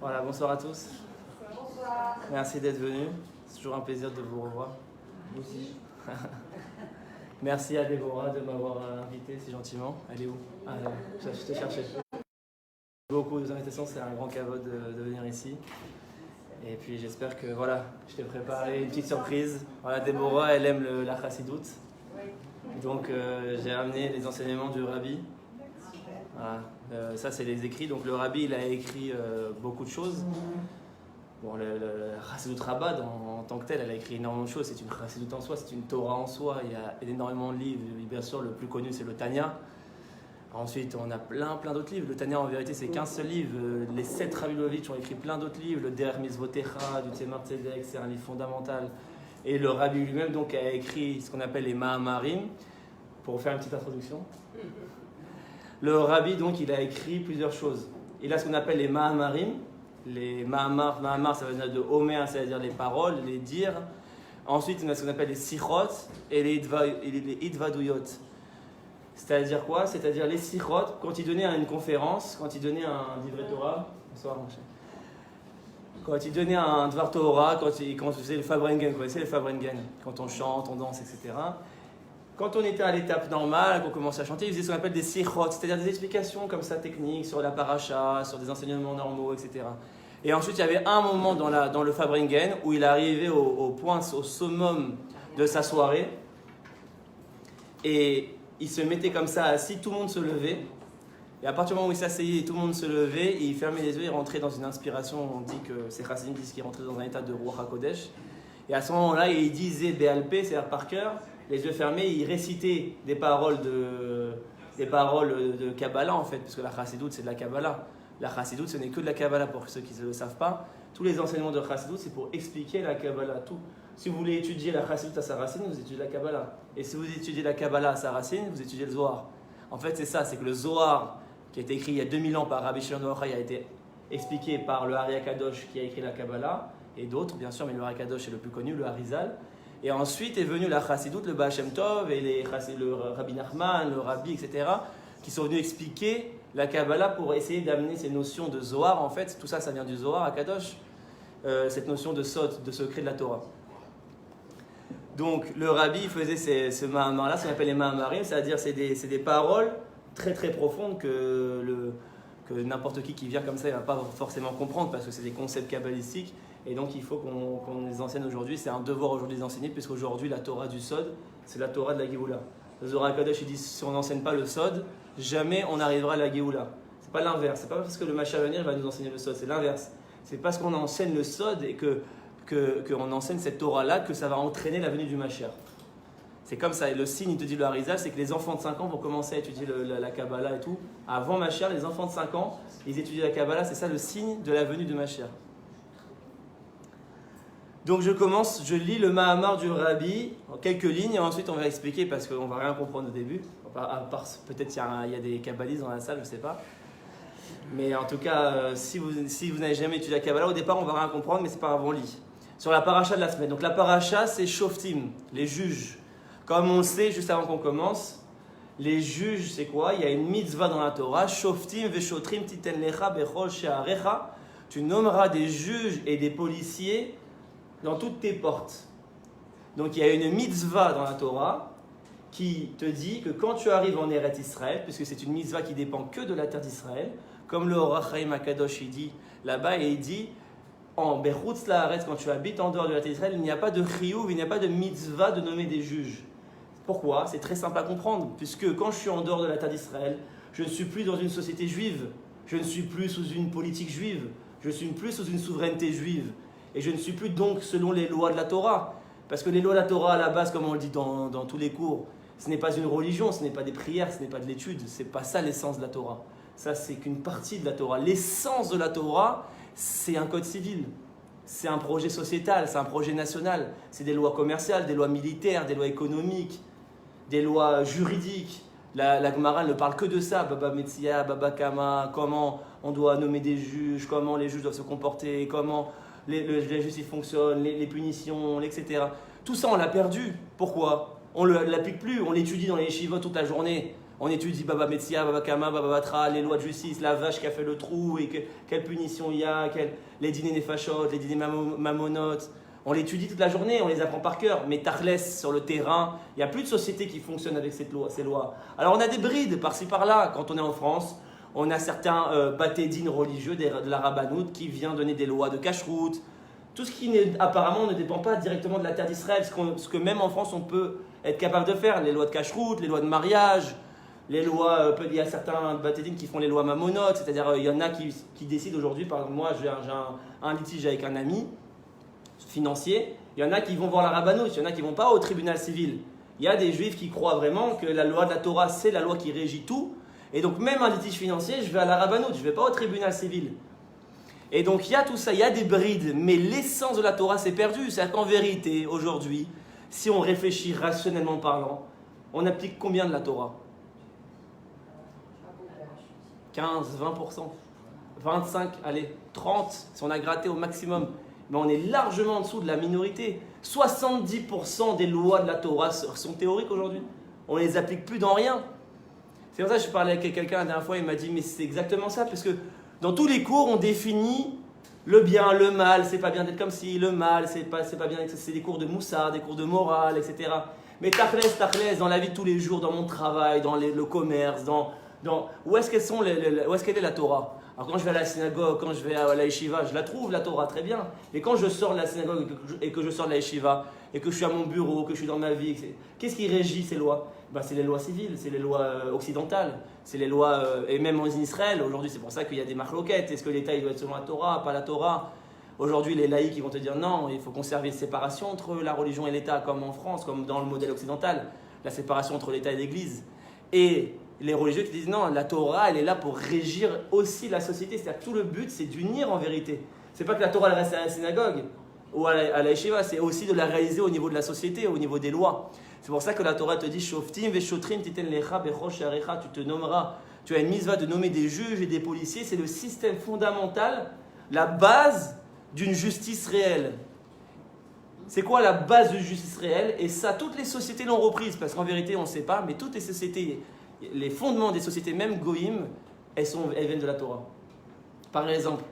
Voilà, bonsoir à tous. Bonsoir. Merci d'être venus. C'est toujours un plaisir de vous revoir. Vous aussi. Merci à Déborah de m'avoir invité si gentiment. Elle est où? Je te cherchais. Beaucoup de invitations, c'est un grand caveau de venir ici. Et puis j'espère que voilà, je t'ai préparé une petite surprise. Voilà, Déborah, elle aime la chassidoute. Donc j'ai amené les enseignements du rabbi. Voilà. Ça c'est les écrits. Donc le rabbi il a écrit beaucoup de choses. Bon, la chassidoute Rabbah en tant que telle, elle a écrit énormément de choses. C'est une chassidoute en soi, c'est une Torah en soi. Il y a énormément de livres. Bien sûr, le plus connu c'est le Tanya. Ensuite, on a plein d'autres livres. Le Tanya, en vérité, c'est qu'un seul livre. Les 7 Rabinovitch ont écrit plein d'autres livres. Le Der Mitzvotecha, du Tzemar Tzedek, c'est un livre fondamental. Et le Rabbi lui-même donc, a écrit ce qu'on appelle les Mahamarim. Pour faire une petite introduction. Le Rabbi, donc, il a écrit plusieurs choses. Il a ce qu'on appelle les Mahamarim. Les Mahamar, ça veut dire de Homer, ça veut dire les paroles, les dires. Ensuite, on a ce qu'on appelle les Sichot et les Idvaduyot. C'est-à-dire quoi? C'est-à-dire les sikhot, quand il donnait une conférence, quand il donnait un divrei Torah, bonsoir mon cher. Quand il donnait un dvar Torah, quand il faisait le Fabrengen, vous connaissez le Fabrengen, quand on chante, on danse, etc. Quand on était à l'étape normale, qu'on commençait à chanter, il faisait ce qu'on appelle des sikhot, c'est-à-dire des explications comme ça techniques sur la paracha, sur des enseignements normaux, etc. Et ensuite, il y avait un moment dans le Fabrengen où il arrivait au point, au summum de sa soirée. Et il se mettait comme ça assis, tout le monde se levait. Et à partir du moment où il s'asseyait, tout le monde se levait, et il fermait les yeux, il rentrait dans une inspiration. On dit que c'est Chassidim disent qu'il rentrait dans un état de Ruach HaKodesh. Et à ce moment-là, il disait Béalpé, c'est-à-dire par cœur, les yeux fermés, il récitait des paroles de Kabbalah en fait, parce que la Chassidoute c'est de la Kabbalah. La Chassidoute ce n'est que de la Kabbalah pour ceux qui ne le savent pas. Tous les enseignements de Chassidoute c'est pour expliquer la Kabbalah, tout. Si vous voulez étudier la Chassidoute à sa racine, vous étudiez la Kabbalah. Et si vous étudiez la Kabbalah à sa racine, vous étudiez le Zohar. En fait, c'est ça, c'est que le Zohar, qui a été écrit il y a 2000 ans par Rabbi Shimon Bar Yochai, a été expliqué par le Ari HaKadosh qui a écrit la Kabbalah, et d'autres, bien sûr, mais le Ari HaKadosh est le plus connu, le Harizal. Et ensuite est venu la Chassidoute, le Baal Shem Tov, et le Rabbi Nachman, le Rabbi, etc., qui sont venus expliquer la Kabbalah pour essayer d'amener ces notions de Zohar. En fait, tout ça, ça vient du Zohar HaKadosh, cette notion de Sod, de secret de la Torah. Donc le rabbi faisait ce mahamar-là, ce qu'on appelle les mahamarim, c'est-à-dire c'est des paroles très très profondes que n'importe qui vient comme ça ne va pas forcément comprendre parce que c'est des concepts kabbalistiques et donc il faut qu'on les enseigne aujourd'hui. C'est un devoir aujourd'hui de les enseigner puisqu'aujourd'hui la Torah du Sod, c'est la Torah de la Géoula. Le Zohar HaKadosh il dit si on n'enseigne pas le Sod, jamais on n'arrivera à la Géoula. C'est pas l'inverse, c'est pas parce que le Mashiach va venir va nous enseigner le Sod, c'est l'inverse. C'est parce qu'on enseigne le Sod et qu'on enseigne cette Torah-là, que ça va entraîner la venue du Mashiach. C'est comme ça, et le signe, il te dit le Harizal, c'est que les enfants de 5 ans vont commencer à étudier la Kabbalah et tout. Avant Mashiach, les enfants de 5 ans, ils étudient la Kabbalah, c'est ça le signe de la venue du Mashiach. Donc je lis le Mahamar du Rabbi, en quelques lignes, et ensuite on va expliquer, parce qu'on ne va rien comprendre au début, à part peut-être il y a des kabbalistes dans la salle, je ne sais pas. Mais en tout cas, si vous n'avez jamais étudié la Kabbalah, au départ on ne va rien comprendre, mais c'est pas grave, on lit. Sur la paracha de la semaine. Donc la paracha, c'est Shoftim, les juges. Comme on le sait, juste avant qu'on commence, les juges, c'est quoi? Il y a une mitzvah dans la Torah. Shoftim veshotrim titen lecha bechol she'arecha. Tu nommeras des juges et des policiers dans toutes tes portes. Donc il y a une mitzvah dans la Torah qui te dit que quand tu arrives en Eretz Israël, puisque c'est une mitzvah qui dépend que de la terre d'Israël, comme le Orach Chaim HaKadosh il dit là-bas, et il dit en Bechutz Laaretz, quand tu habites en dehors de la terre d'Israël, il n'y a pas de chiyuv, il n'y a pas de mitzvah de nommer des juges. Pourquoi? C'est très simple à comprendre, puisque quand je suis en dehors de la terre d'Israël, je ne suis plus dans une société juive, je ne suis plus sous une politique juive, je ne suis plus sous une souveraineté juive, et je ne suis plus donc selon les lois de la Torah. Parce que les lois de la Torah, à la base, comme on le dit dans tous les cours, ce n'est pas une religion, ce n'est pas des prières, ce n'est pas de l'étude, ce n'est pas ça l'essence de la Torah. Ça, c'est qu'une partie de la Torah. L'essence de la Torah, c'est un code civil, c'est un projet sociétal, c'est un projet national, c'est des lois commerciales, des lois militaires, des lois économiques, des lois juridiques. La Gemara ne parle que de ça, Baba Metzia, Baba Kama, comment on doit nommer des juges, comment les juges doivent se comporter, comment la justice fonctionne, les punitions, etc. Tout ça, on l'a perdu. Pourquoi? On ne l'applique plus, on l'étudie dans les yeshivot toute la journée. On étudie Baba Metzia, Baba Kama, Baba Batra, les lois de justice, la vache qui a fait le trou, et quelle punition il y a, les dîners Nefashot, les dîners Mamonot. On l'étudie toute la journée, on les apprend par cœur. Mais Tachles, sur le terrain, il n'y a plus de société qui fonctionne avec ces lois. Alors on a des brides par-ci par-là. Quand on est en France, on a certains batédines religieux de la Rabbanout qui vient donner des lois de cacheroute. Tout ce qui apparemment ne dépend pas directement de la terre d'Israël, ce que même en France on peut être capable de faire. Les lois de cacheroute, les lois de mariage, les lois, il y a certains batédines qui font les lois mamonotes, c'est-à-dire il y en a qui décident aujourd'hui. Par exemple, moi j'ai un litige avec un ami financier, il y en a qui vont voir la Rabbanout, il y en a qui ne vont pas au tribunal civil. Il y a des juifs qui croient vraiment que la loi de la Torah, c'est la loi qui régit tout. Et donc même un litige financier, je vais à la Rabbanout, je ne vais pas au tribunal civil. Et donc il y a tout ça, il y a des brides, mais l'essence de la Torah s'est perdue. C'est-à-dire qu'en vérité, aujourd'hui, si on réfléchit rationnellement parlant, on applique combien de la Torah ? 15, 20%, 25, allez, 30, si on a gratté au maximum. Mais on est largement en dessous de la minorité. 70% des lois de la Torah sont théoriques aujourd'hui. On ne les applique plus dans rien. C'est pour ça que je parlais avec quelqu'un la dernière fois, il m'a dit, mais c'est exactement ça, parce que dans tous les cours, on définit le bien, le mal, c'est pas bien d'être comme si, le mal, c'est pas bien, c'est des cours de moussa, des cours de morale, etc. Mais tachles, dans la vie de tous les jours, dans mon travail, dans le commerce, où est-ce qu'elle est la Torah ? Alors quand je vais à la synagogue, quand je vais à la yeshiva, je la trouve la Torah très bien. Mais quand je sors de la synagogue et que je sors de la yeshiva, et que je suis à mon bureau, que je suis dans ma vie, qu'est-ce qui régit ces lois ? C'est les lois civiles, c'est les lois occidentales, c'est les lois, et même en Israël, aujourd'hui c'est pour ça qu'il y a des marloquettes. Est-ce que l'État il doit être selon la Torah, pas la Torah ? Aujourd'hui les laïcs ils vont te dire non, il faut conserver une séparation entre la religion et l'État, comme en France, comme dans le modèle occidental, la séparation entre l'État et l'Église. Et les religieux qui disent non, la Torah elle est là pour régir aussi la société, c'est-à-dire que tout le but c'est d'unir en vérité. C'est pas que la Torah elle reste à la synagogue ou à la yeshiva, c'est aussi de la réaliser au niveau de la société, au niveau des lois. C'est pour ça que la Torah te dit Shoftim veshotrim titen lecha bechosh sharecha, tu te nommeras, tu as une mitzvah de nommer des juges et des policiers, c'est le système fondamental, la base d'une justice réelle. C'est quoi la base de justice réelle ? Et ça, toutes les sociétés l'ont reprise, parce qu'en vérité on ne sait pas, mais toutes les sociétés, les fondements des sociétés, même Goïm, elles viennent de la Torah. Par exemple,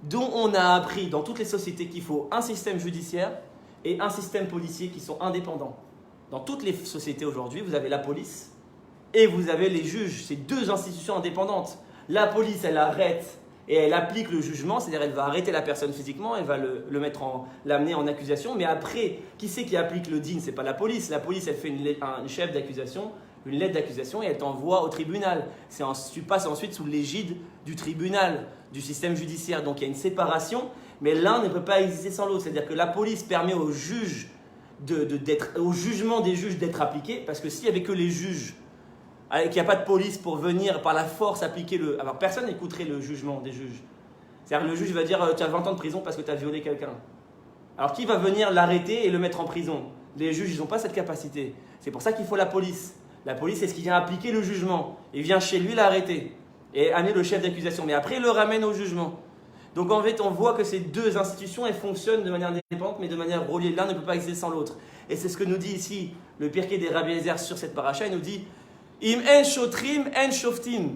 dont on a appris dans toutes les sociétés qu'il faut un système judiciaire et un système policier qui sont indépendants. Dans toutes les sociétés aujourd'hui, vous avez la police et vous avez les juges. C'est deux institutions indépendantes. La police, elle arrête et elle applique le jugement, c'est-à-dire elle va arrêter la personne physiquement, elle va l'amener en accusation. Mais après, qui c'est qui applique le din ? C'est pas la police. La police, elle fait une chef d'accusation, une lettre d'accusation et elle t'envoie au tribunal. Tu passes ensuite sous l'égide du tribunal, du système judiciaire. Donc il y a une séparation, mais l'un ne peut pas exister sans l'autre. C'est-à-dire que la police permet aux juges au jugement des juges d'être appliqué, parce que s'il n'y avait que les juges, qu'il n'y a pas de police pour venir par la force appliquer alors personne n'écouterait le jugement des juges. C'est-à-dire le juge va dire tu as 20 ans de prison parce que tu as violé quelqu'un. Alors qui va venir l'arrêter et le mettre en prison ? Les juges, ils n'ont pas cette capacité. C'est pour ça qu'il faut la police. La police, c'est ce qui vient appliquer le jugement. Il vient chez lui l'arrêter et amener le chef d'accusation. Mais après, il le ramène au jugement. Donc en fait, on voit que ces deux institutions, elles fonctionnent de manière indépendante, mais de manière reliée. L'un ne peut pas exister sans l'autre. Et c'est ce que nous dit ici le Pirkei des Rabbi Eliezer sur cette paracha. Il nous dit Im en shotrim en shoftim.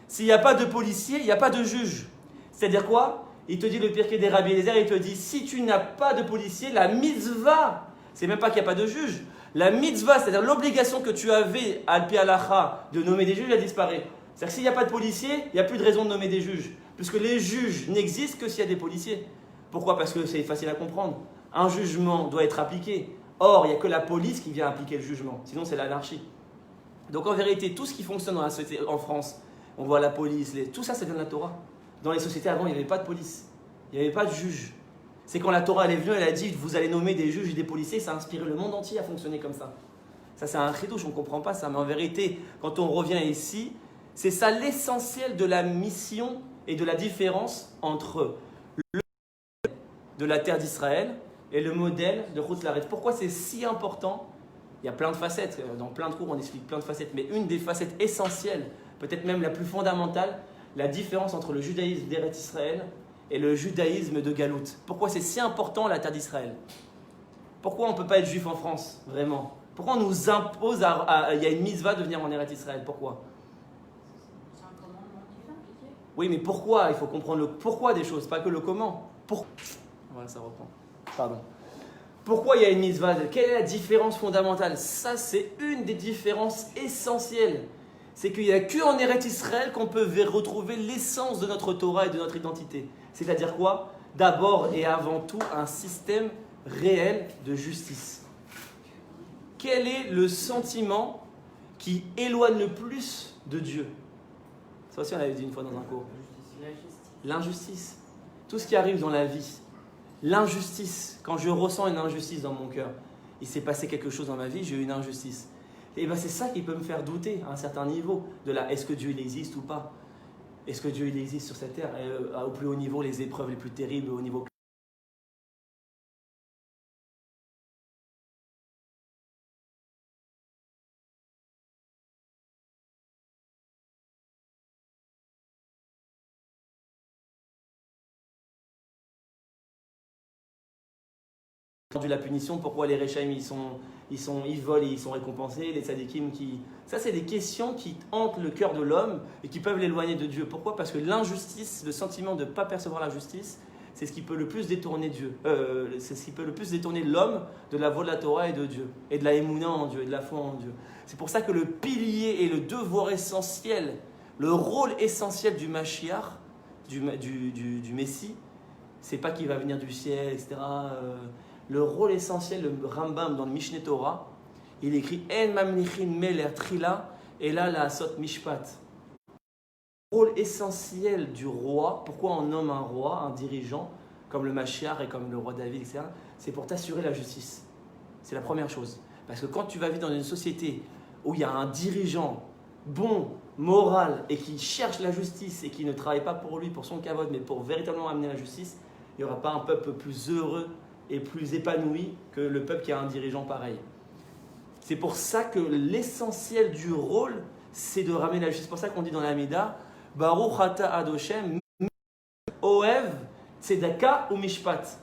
S'il n'y a pas de policier, il n'y a pas de juge. C'est-à-dire quoi ? Il te dit le Pirkei des Rabbi Eliezer, il te dit si tu n'as pas de policier, la mitzvah, c'est même pas qu'il n'y a pas de juge. La mitzvah, c'est-à-dire l'obligation que tu avais à Alpi Halacha de nommer des juges, elle disparaît. C'est-à-dire que s'il n'y a pas de policier, il n'y a plus de raison de nommer des juges. Puisque les juges n'existent que s'il y a des policiers. Pourquoi ? Parce que c'est facile à comprendre. Un jugement doit être appliqué. Or, il n'y a que la police qui vient appliquer le jugement. Sinon, c'est l'anarchie. Donc en vérité, tout ce qui fonctionne dans la société en France, on voit la police, tout ça, ça vient de la Torah. Dans les sociétés avant, il n'y avait pas de police. Il n'y avait pas de juge. C'est quand la Torah elle est venue, elle a dit vous allez nommer des juges et des policiers, ça a inspiré le monde entier à fonctionner comme ça. Ça, c'est un chidouche, on ne comprend pas ça. Mais en vérité, quand on revient ici, c'est ça l'essentiel de la mission et de la différence entre le modèle de la terre d'Israël et le modèle de Chutz La'aretz. Pourquoi c'est si important ? Il y a plein de facettes, dans plein de cours on explique plein de facettes, mais une des facettes essentielles, peut-être même la plus fondamentale, la différence entre le judaïsme d'Eretz Israël et le judaïsme de Galout. Pourquoi c'est si important la terre d'Israël ? Pourquoi on ne peut pas être juif en France, vraiment ? Pourquoi on nous impose, il y a une mitzvah de venir en Eretz Israël? Pourquoi? C'est un commandement divin, pitié. Oui, mais pourquoi? Il faut comprendre le pourquoi des choses, pas que le comment. Voilà, ça reprend. Pardon. Pourquoi il y a une mitzvah? Quelle est la différence fondamentale? Ça, c'est une des différences essentielles. C'est qu'il n'y a qu'en Eretz Israël qu'on peut retrouver l'essence de notre Torah et de notre identité. C'est-à-dire quoi? D'abord et avant tout, un système réel de justice. Quel est le sentiment qui éloigne le plus de Dieu? Ça aussi, on l'avait dit une fois dans un cours. L'injustice. Tout ce qui arrive dans la vie. L'injustice. Quand je ressens une injustice dans mon cœur, il s'est passé quelque chose dans ma vie, j'ai eu une injustice. Et bien c'est ça qui peut me faire douter à un certain niveau de la est-ce que Dieu il existe ou pas? Est-ce que Dieu il existe sur cette terre? Au plus haut niveau, les épreuves les plus terribles, au niveau de la punition, pourquoi les Réchaïm ils volent et ils sont récompensés, les tzadikim qui... Ça c'est des questions qui hantent le cœur de l'homme et qui peuvent l'éloigner de Dieu. Pourquoi? Parce que l'injustice, le sentiment de ne pas percevoir la justice, c'est ce qui peut le plus détourner Dieu. C'est ce qui peut le plus détourner l'homme de la voie de la Torah et de Dieu, et de la émouna en Dieu, et de la foi en Dieu. C'est pour ça que le pilier et le devoir essentiel, le rôle essentiel du Mashiach, du Messie, c'est pas qu'il va venir du ciel, etc. Le rôle essentiel, le Rambam dans le Mishneh Torah, il écrit En mamlichin meler trila et là la sot mishpat. Le rôle essentiel du roi, pourquoi on nomme un roi, un dirigeant, comme le Mashiach et comme le roi David, etc., c'est pour t'assurer la justice. C'est la première chose. Parce que quand tu vas vivre dans une société où il y a un dirigeant bon, moral, et qui cherche la justice et qui ne travaille pas pour lui, pour son kavod, mais pour véritablement amener la justice, il n'y aura pas un peuple plus heureux et plus épanoui que le peuple qui a un dirigeant pareil. C'est pour ça que l'essentiel du rôle, c'est de ramener la justice. C'est pour ça qu'on dit dans la Mida, Baruch ata Adoshem, Oev, Tzedaka ou Mishpat.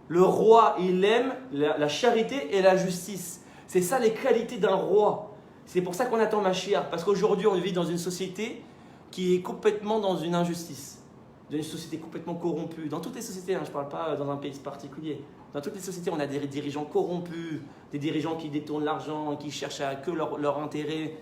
Le roi, il aime la charité et la justice. C'est ça les qualités d'un roi. C'est pour ça qu'on attend Mashiach. Parce qu'aujourd'hui, on vit dans une société qui est complètement dans une injustice. Dans une société complètement corrompue. Dans toutes les sociétés, je ne parle pas dans un pays particulier. Dans toutes les sociétés, on a des dirigeants corrompus, des dirigeants qui détournent l'argent, qui cherchent à que leur intérêt.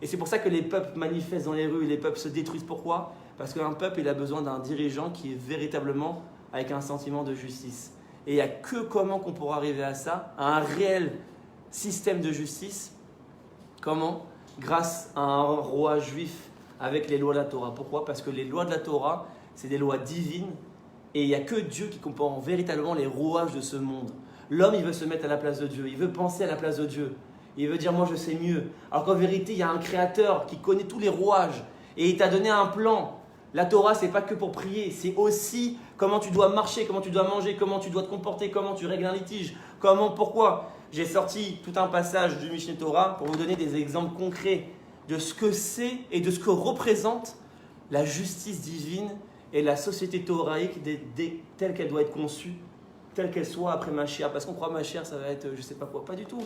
Et c'est pour ça que les peuples manifestent dans les rues, les peuples se détruisent. Pourquoi? Parce qu'un peuple, il a besoin d'un dirigeant qui est véritablement avec un sentiment de justice. Et il n'y a que comment qu'on pourra arriver à ça, à un réel système de justice. Comment? Grâce à un roi juif avec les lois de la Torah. Pourquoi? Parce que les lois de la Torah, c'est des lois divines. Et il n'y a que Dieu qui comprend véritablement les rouages de ce monde. L'homme, il veut se mettre à la place de Dieu. Il veut penser à la place de Dieu. Il veut dire, moi, je sais mieux. Alors qu'en vérité, il y a un créateur qui connaît tous les rouages. Et il t'a donné un plan. La Torah, ce n'est pas que pour prier. C'est aussi comment tu dois marcher, comment tu dois manger, comment tu dois te comporter, comment tu règles un litige. Pourquoi? J'ai sorti tout un passage du Mishneh Torah pour vous donner des exemples concrets de ce que c'est et de ce que représente la justice divine et la société toraïque telle qu'elle doit être conçue, telle qu'elle soit après Mashiach. Parce qu'on croit Mashiach, ça va être je ne sais pas quoi. Pas du tout.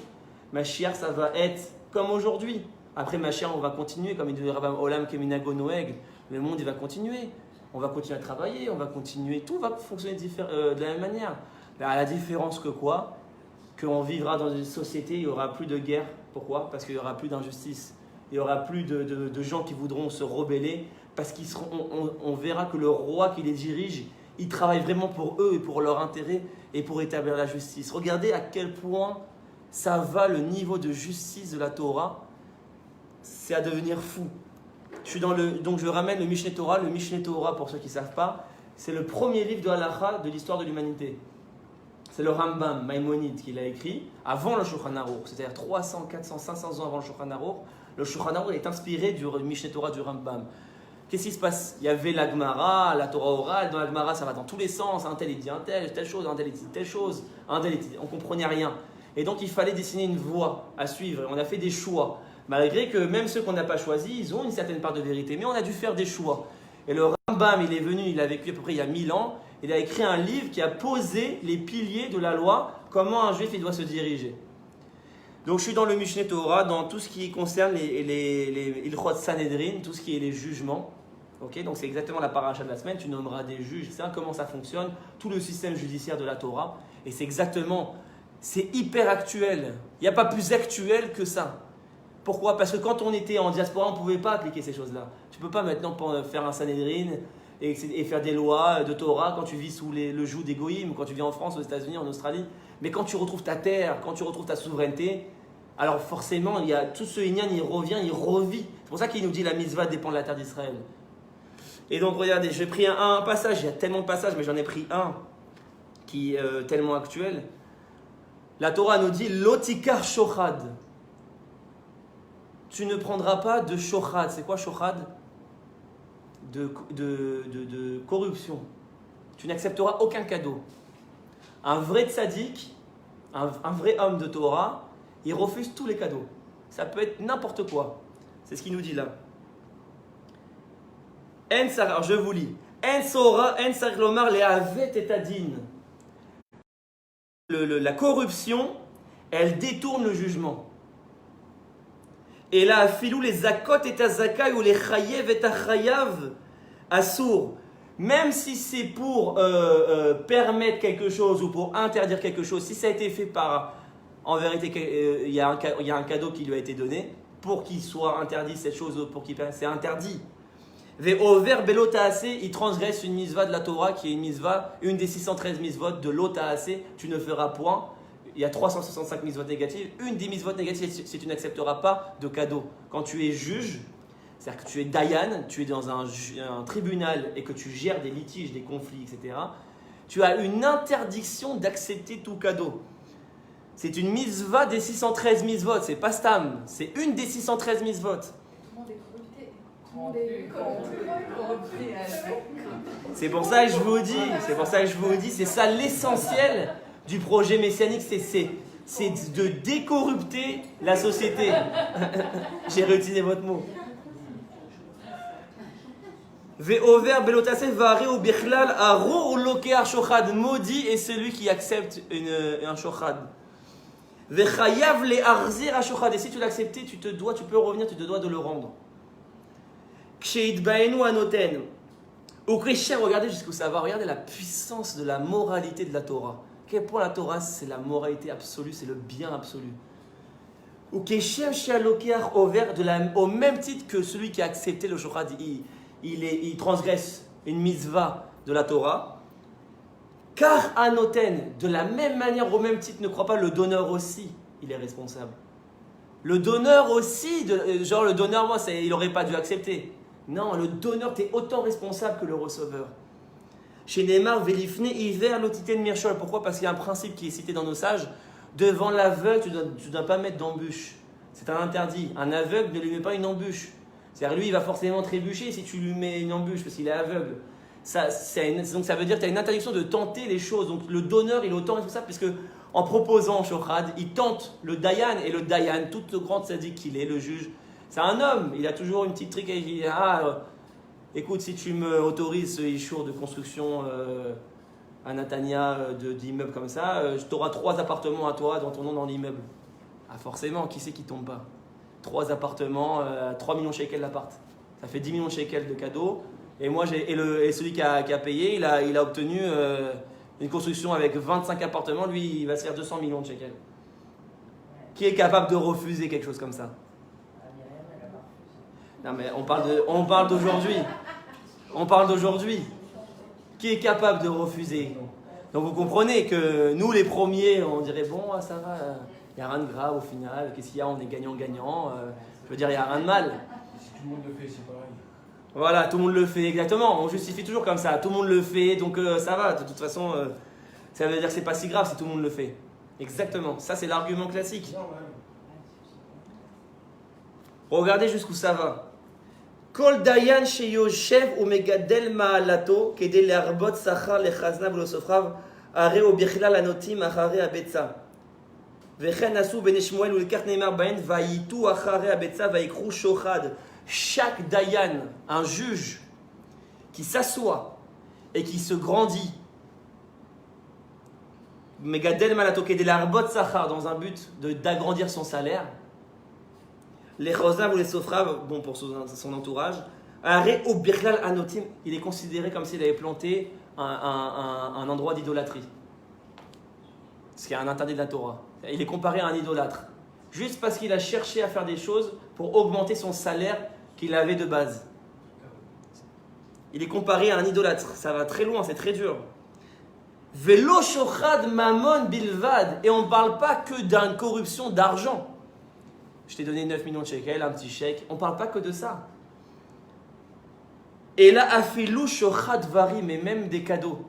Mashiach, ça va être comme aujourd'hui. Après Mashiach, on va continuer, comme il dit le Rabbam Olam Keminago Noeg. Le monde, il va continuer. On va continuer à travailler, on va continuer. Tout va fonctionner de la même manière. À la différence que quoi? Qu'on vivra dans une société, il n'y aura plus de guerre. Pourquoi? Parce qu'il n'y aura plus d'injustice. Il n'y aura plus de gens qui voudront se rebeller. Parce qu'on verra que le roi qui les dirige, il travaille vraiment pour eux et pour leur intérêt et pour établir la justice. Regardez à quel point ça va le niveau de justice de la Torah. C'est à devenir fou. Donc je ramène le Mishneh Torah. Le Mishneh Torah, pour ceux qui ne savent pas, c'est le premier livre de Halakha de l'histoire de l'humanité. C'est le Rambam Maïmonide qui l'a écrit avant le Shulchan Aruch, c'est-à-dire 300, 400, 500 ans avant le Shulchan Aruch. Le Shulchan Aruch est inspiré du Mishneh Torah du Rambam. Qu'est-ce qui se passe? Il y avait la Gemara, la Torah orale. Dans la Gemara, ça va dans tous les sens. Un tel, il dit telle chose, un tel, il dit telle chose. Un tel, on ne comprenait rien. Et donc, il fallait dessiner une voie à suivre. On a fait des choix. Malgré que même ceux qu'on n'a pas choisis, ils ont une certaine part de vérité. Mais on a dû faire des choix. Et le Rambam, il est venu, il a vécu à peu près il y a 1000 ans. Il a écrit un livre qui a posé les piliers de la loi, comment un juif il doit se diriger. Donc je suis dans le Mishneh Torah, dans tout ce qui concerne les Ilchot Sanhedrin, tout ce qui est les jugements. Okay, donc c'est exactement la paracha de la semaine, tu nommeras des juges, c'est comment ça fonctionne, tout le système judiciaire de la Torah. Et c'est exactement, c'est hyper actuel. Il n'y a pas plus actuel que ça. Pourquoi? Parce que quand on était en diaspora, on ne pouvait pas appliquer ces choses-là. Tu ne peux pas maintenant faire un Sanhedrin et faire des lois de Torah quand tu vis sous le joug des goïms, quand tu vis en France, aux États-Unis, en Australie. Mais quand tu retrouves ta terre, quand tu retrouves ta souveraineté, alors forcément, il y a tout ce Inyan, il revient, il revit. C'est pour ça qu'il nous dit la mitzvah dépend de la terre d'Israël. Et donc regardez, j'ai pris un passage, il y a tellement de passages, mais j'en ai pris un qui est tellement actuel. La Torah nous dit Lotikar shochad. Tu ne prendras pas de shochad. C'est quoi shochad? De corruption. Tu n'accepteras aucun cadeau. Un vrai tzaddik, un vrai homme de Torah, il refuse tous les cadeaux. Ça peut être n'importe quoi. C'est ce qu'il nous dit là. Alors je vous lis. La corruption, elle détourne le jugement. Et là, filou les zakot et zakai ou les chayev et chayav assour. Même si c'est pour permettre quelque chose ou pour interdire quelque chose, si ça a été fait par, en vérité, il y a un cadeau qui lui a été donné pour qu'il soit interdit cette chose, pour qu'il c'est interdit. Ve'over belotaase, il transgresse une mitzvah de la Torah qui est une mitzvah, une des 613 mitzvot de l'otaase, tu ne feras point. Il y a 365 mitzvot négatives. Une des mitzvot négatives, c'est que tu n'accepteras pas de cadeau. Quand tu es juge, c'est-à-dire que tu es dayan, tu es dans un tribunal et que tu gères des litiges, des conflits, etc., tu as une interdiction d'accepter tout cadeau. C'est une mitzvah des 613 mitzvot, c'est pas stam, c'est une des 613 mitzvot. C'est pour ça que je vous dis, c'est ça l'essentiel du projet messianique, c'est de décorrupter la société. J'ai réutilisé votre mot. Ve'over belotase vare ou bichlal aro ou lokear shochad. Maudit est celui qui accepte un shochad. Ve'chayav le arzir a shochad. Et si tu l'acceptes, tu peux revenir, tu te dois de le rendre. Ksheitbaenu anoten. Au Krishem, regardez jusqu'où ça va. Regardez la puissance de la moralité de la Torah. Quel point la Torah, c'est la moralité absolue, c'est le bien absolu. Ou Keshem Shalokear over, au même titre que celui qui a accepté le shochad, il transgresse une mitzvah de la Torah. Car anoten, de la même manière, au même titre, ne crois pas, le donneur aussi, il est responsable. Le donneur aussi, genre le donneur, moi, il n'aurait pas dû accepter. Non, le donneur, tu es autant responsable que le receveur. Chez Neymar, Velifne, Hiver, Lotiten, Mirchol. Pourquoi? Parce qu'il y a un principe qui est cité dans nos sages. Devant l'aveugle, tu ne dois pas mettre d'embûche. C'est un interdit. Un aveugle ne lui met pas une embûche. C'est-à-dire, lui, il va forcément trébucher si tu lui mets une embûche parce qu'il est aveugle. Donc, ça veut dire que tu as une interdiction de tenter les choses. Donc, le donneur, il est autant responsable puisque en proposant Shochad, il tente le Dayan. Et le Dayan, toute grande sadique qu'il est, le juge, c'est un homme. Il a toujours une petite trique et il dit écoute, si tu me autorises ce ishour de construction à Natania d'immeubles comme ça, tu auras 3 appartements à toi dans ton nom dans l'immeuble. Ah forcément, qui c'est qui tombe pas? 3 appartements, 3 millions de shekels l'appart. Ça fait 10 millions de shekels de cadeaux. Et moi, et celui qui a payé, il a obtenu une construction avec 25 appartements. Lui, il va se faire 200 millions de shekels. Qui est capable de refuser quelque chose comme ça? Non mais on parle d'aujourd'hui. On parle d'aujourd'hui. Qui est capable de refuser? Donc vous comprenez que nous les premiers, on dirait bon ça va, il n'y a rien de grave au final. Qu'est-ce qu'il y a? On est gagnant-gagnant. Je veux dire, il n'y a rien de mal. Si tout le monde le fait, c'est pareil. Voilà, tout le monde le fait, exactement. On justifie toujours comme ça. Tout le monde le fait, donc ça va. De toute façon, ça veut dire que c'est pas si grave si tout le monde le fait. Exactement. Ça c'est l'argument classique. Regardez jusqu'où ça va. Kol dayan sheyoshev ou megadel ma'alato kedei le'arbot sachar lechazna v'losofrav are o bichlal anotim achare abetza vechen asu ben Shmuel ou lekart neimar baen vayitu achare abetza vayikru shochad. Chaque dayan, un juge qui s'assoit et qui se grandit Megadel malatoke de l'arbot sachar dans un but d'agrandir son salaire. Les chosav ou les sofrav, bon pour son entourage. Aré ou birlal anotim, il est considéré comme s'il avait planté un endroit d'idolâtrie. Ce qui est un interdit de la Torah. Il est comparé à un idolâtre. Juste parce qu'il a cherché à faire des choses pour augmenter son salaire qu'il avait de base. Il est comparé à un idolâtre. Ça va très loin, c'est très dur. Velo shochad mamon bilvad. Et on ne parle pas que d'une corruption d'argent. Je t'ai donné 9 millions de shekels, un petit chèque. On ne parle pas que de ça. Et là, afilou shochad vari, mais même des cadeaux.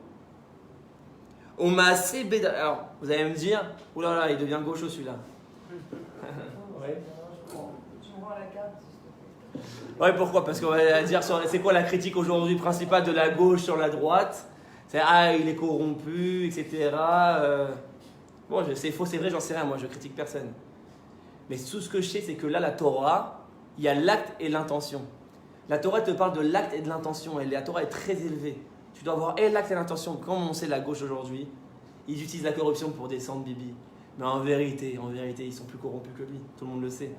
On m'a assez béda. Alors, vous allez me dire, oulala, il devient gaucho celui-là. Ouais. Tu me rends la carte, s'il te plaît. Ouais, pourquoi? Parce qu'on va dire, c'est quoi la critique aujourd'hui principale de la gauche sur la droite? C'est il est corrompu, etc. Bon, c'est faux, c'est vrai, j'en sais rien, moi je critique personne. Mais tout ce que je sais, c'est que là, la Torah, il y a l'acte et l'intention. La Torah te parle de l'acte et de l'intention, et la Torah est très élevée. Tu dois avoir l'acte et l'intention. Comme on sait la gauche aujourd'hui, ils utilisent la corruption pour descendre Bibi. Mais en vérité, ils sont plus corrompus que lui. Tout le monde le sait.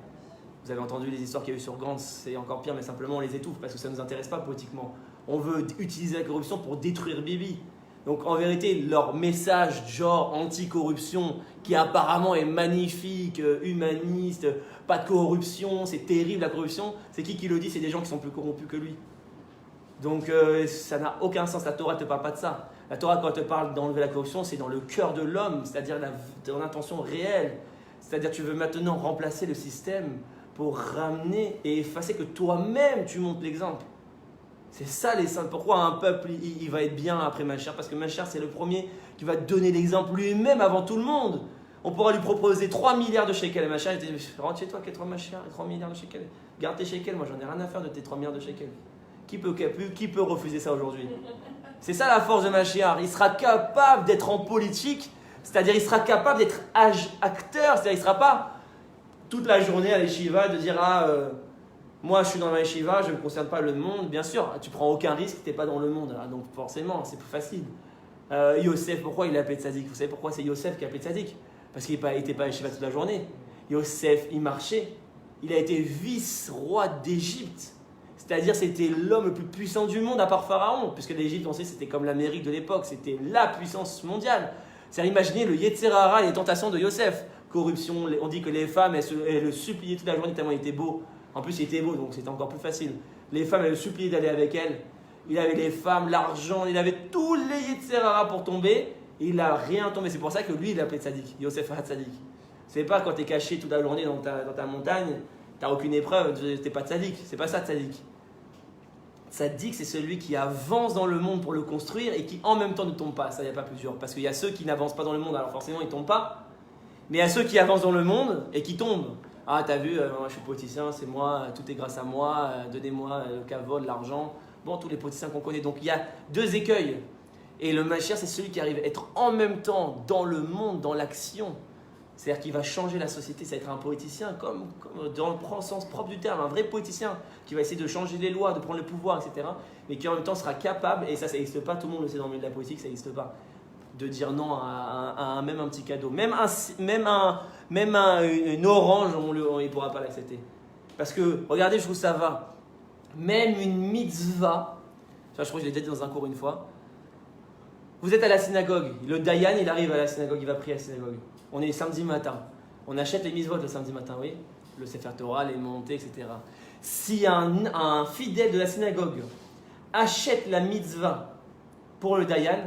Vous avez entendu les histoires qu'il y a eu sur Gantz, c'est encore pire, mais simplement on les étouffe parce que ça ne nous intéresse pas politiquement. On veut utiliser la corruption pour détruire Bibi. Donc en vérité, leur message genre anti-corruption, qui apparemment est magnifique, humaniste, pas de corruption, c'est terrible la corruption, c'est qui le dit? C'est des gens qui sont plus corrompus que lui. Donc ça n'a aucun sens, la Torah ne te parle pas de ça. La Torah, quand elle te parle d'enlever la corruption, c'est dans le cœur de l'homme, c'est-à-dire ton intention réelle. C'est-à-dire tu veux maintenant remplacer le système pour ramener et effacer que toi-même tu montres l'exemple. C'est ça les saints. Pourquoi un peuple il va être bien après Mashiach? Parce que Mashiach c'est le premier qui va donner l'exemple lui-même avant tout le monde. On pourra lui proposer 3 milliards de shekels. Mashiach il dit rentre chez toi, 3 milliards de shekels. Garde tes shekels, moi j'en ai rien à faire de tes 3 milliards de shekels. Qui peut refuser ça aujourd'hui? C'est ça la force de Mashiach. Il sera capable d'être en politique, c'est-à-dire il sera capable d'être acteur, c'est-à-dire il ne sera pas toute la journée à l'Yeshiva de dire moi je suis dans la Yeshiva, je ne me concerne pas le monde. Bien sûr, tu prends aucun risque, tu n'es pas dans le monde. Donc forcément, c'est plus facile. Yosef, pourquoi il est appelé Tzadik? Vous savez pourquoi c'est Yosef qui est appelé Tzadik? Parce qu'il n'était pas à Yeshiva toute la journée. Yosef, il marchait. Il a été vice-roi d'Égypte. C'est-à-dire c'était l'homme le plus puissant du monde à part Pharaon. Puisque l'Égypte, on sait, c'était comme l'Amérique de l'époque. C'était la puissance mondiale. C'est-à-dire imaginez le Yetzer Hara et les tentations de Yosef. Corruption, on dit que les femmes, elles le suppliaient toute la journée tellement il était beau. En plus, il était beau, donc c'était encore plus facile. Les femmes, elles le suppliaient d'aller avec elle. Il avait les femmes, l'argent, il avait tous les Yetzer Hara pour tomber. Et il n'a rien tombé. C'est pour ça que lui, il l'appelait Tzadik. Yosef Tzadik. C'est pas quand tu es caché toute la journée dans ta montagne, tu n'as aucune épreuve, tu n'es pas Tzadik. C'est pas ça, Tzadik. Tzadik, c'est celui qui avance dans le monde pour le construire et qui en même temps ne tombe pas. Ça, il n'y a pas plusieurs. Parce qu'il y a ceux qui n'avancent pas dans le monde, alors forcément, ils ne tombent pas. Mais il y a ceux qui avancent dans le monde et qui tombent. Ah, t'as vu, moi je suis politicien, c'est moi, tout est grâce à moi, donnez-moi le kavod, l'argent. Bon, tous les politiciens qu'on connaît. Donc il y a 2 écueils. Et le Mashiach, c'est celui qui arrive à être en même temps dans le monde, dans l'action. C'est-à-dire qu'il va changer la société, ça va être un politicien, comme dans le sens propre du terme, un vrai politicien qui va essayer de changer les lois, de prendre le pouvoir, etc. Mais qui en même temps sera capable, et ça n'existe pas, tout le monde le sait dans le milieu de la politique, ça n'existe pas, de dire non à même un petit cadeau. Même une orange, il ne pourra pas l'accepter. Parce que, regardez, je trouve ça va. Même une mitzvah, ça je crois que je l'ai déjà dit dans un cours une fois, vous êtes à la synagogue, le Dayan il arrive à la synagogue, il va prier à la synagogue. On est samedi matin. On achète les mitzvot le samedi matin, oui. Le Sefer Torah, les montées, etc. Si un fidèle de la synagogue achète la mitzvah pour le Dayan,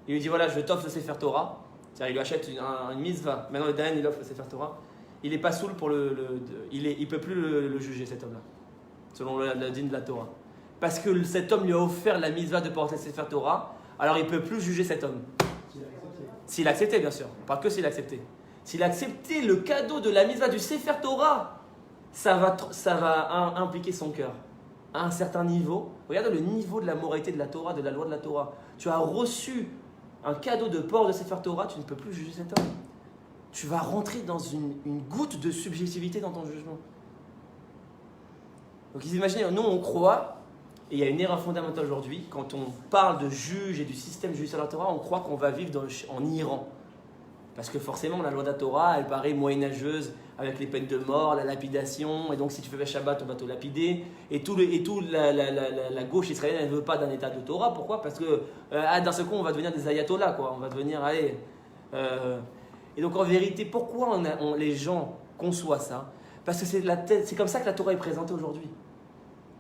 il lui dit voilà, je t'offre le Sefer Torah. C'est-à-dire, il lui achète une mitzvah. Maintenant, le Dayan, il offre le Sefer Torah. Il n'est pas saoul pour il ne peut plus le juger, cet homme-là, selon le din de la Torah. Parce que cet homme lui a offert la mitzvah de porter le Sefer Torah, alors il ne peut plus juger cet homme. S'il acceptait, bien sûr. Pas que s'il acceptait. S'il acceptait le cadeau de la mitzvah du Sefer Torah, ça va impliquer son cœur. À un certain niveau, regarde le niveau de la moralité de la Torah, de la loi de la Torah. Tu as reçu un cadeau de port de Sefer Torah, tu ne peux plus juger cet homme. Tu vas rentrer dans une goutte de subjectivité dans ton jugement. Donc imaginez, nous on croit, et il y a une erreur fondamentale aujourd'hui, quand on parle de juge et du système judiciaire de la Torah, on croit qu'on va vivre en Iran. Parce que forcément, la loi de la Torah, elle paraît moyenâgeuse, avec les peines de mort, la lapidation, et donc si tu fais Shabbat, on va te lapider. Et la gauche israélienne, elle ne veut pas d'un état de Torah. Pourquoi? Parce que d'un seul coup, on va devenir des ayatollahs, quoi. On va devenir, allez. Et donc en vérité, pourquoi les gens conçoivent ça? Parce que c'est comme ça que la Torah est présentée aujourd'hui.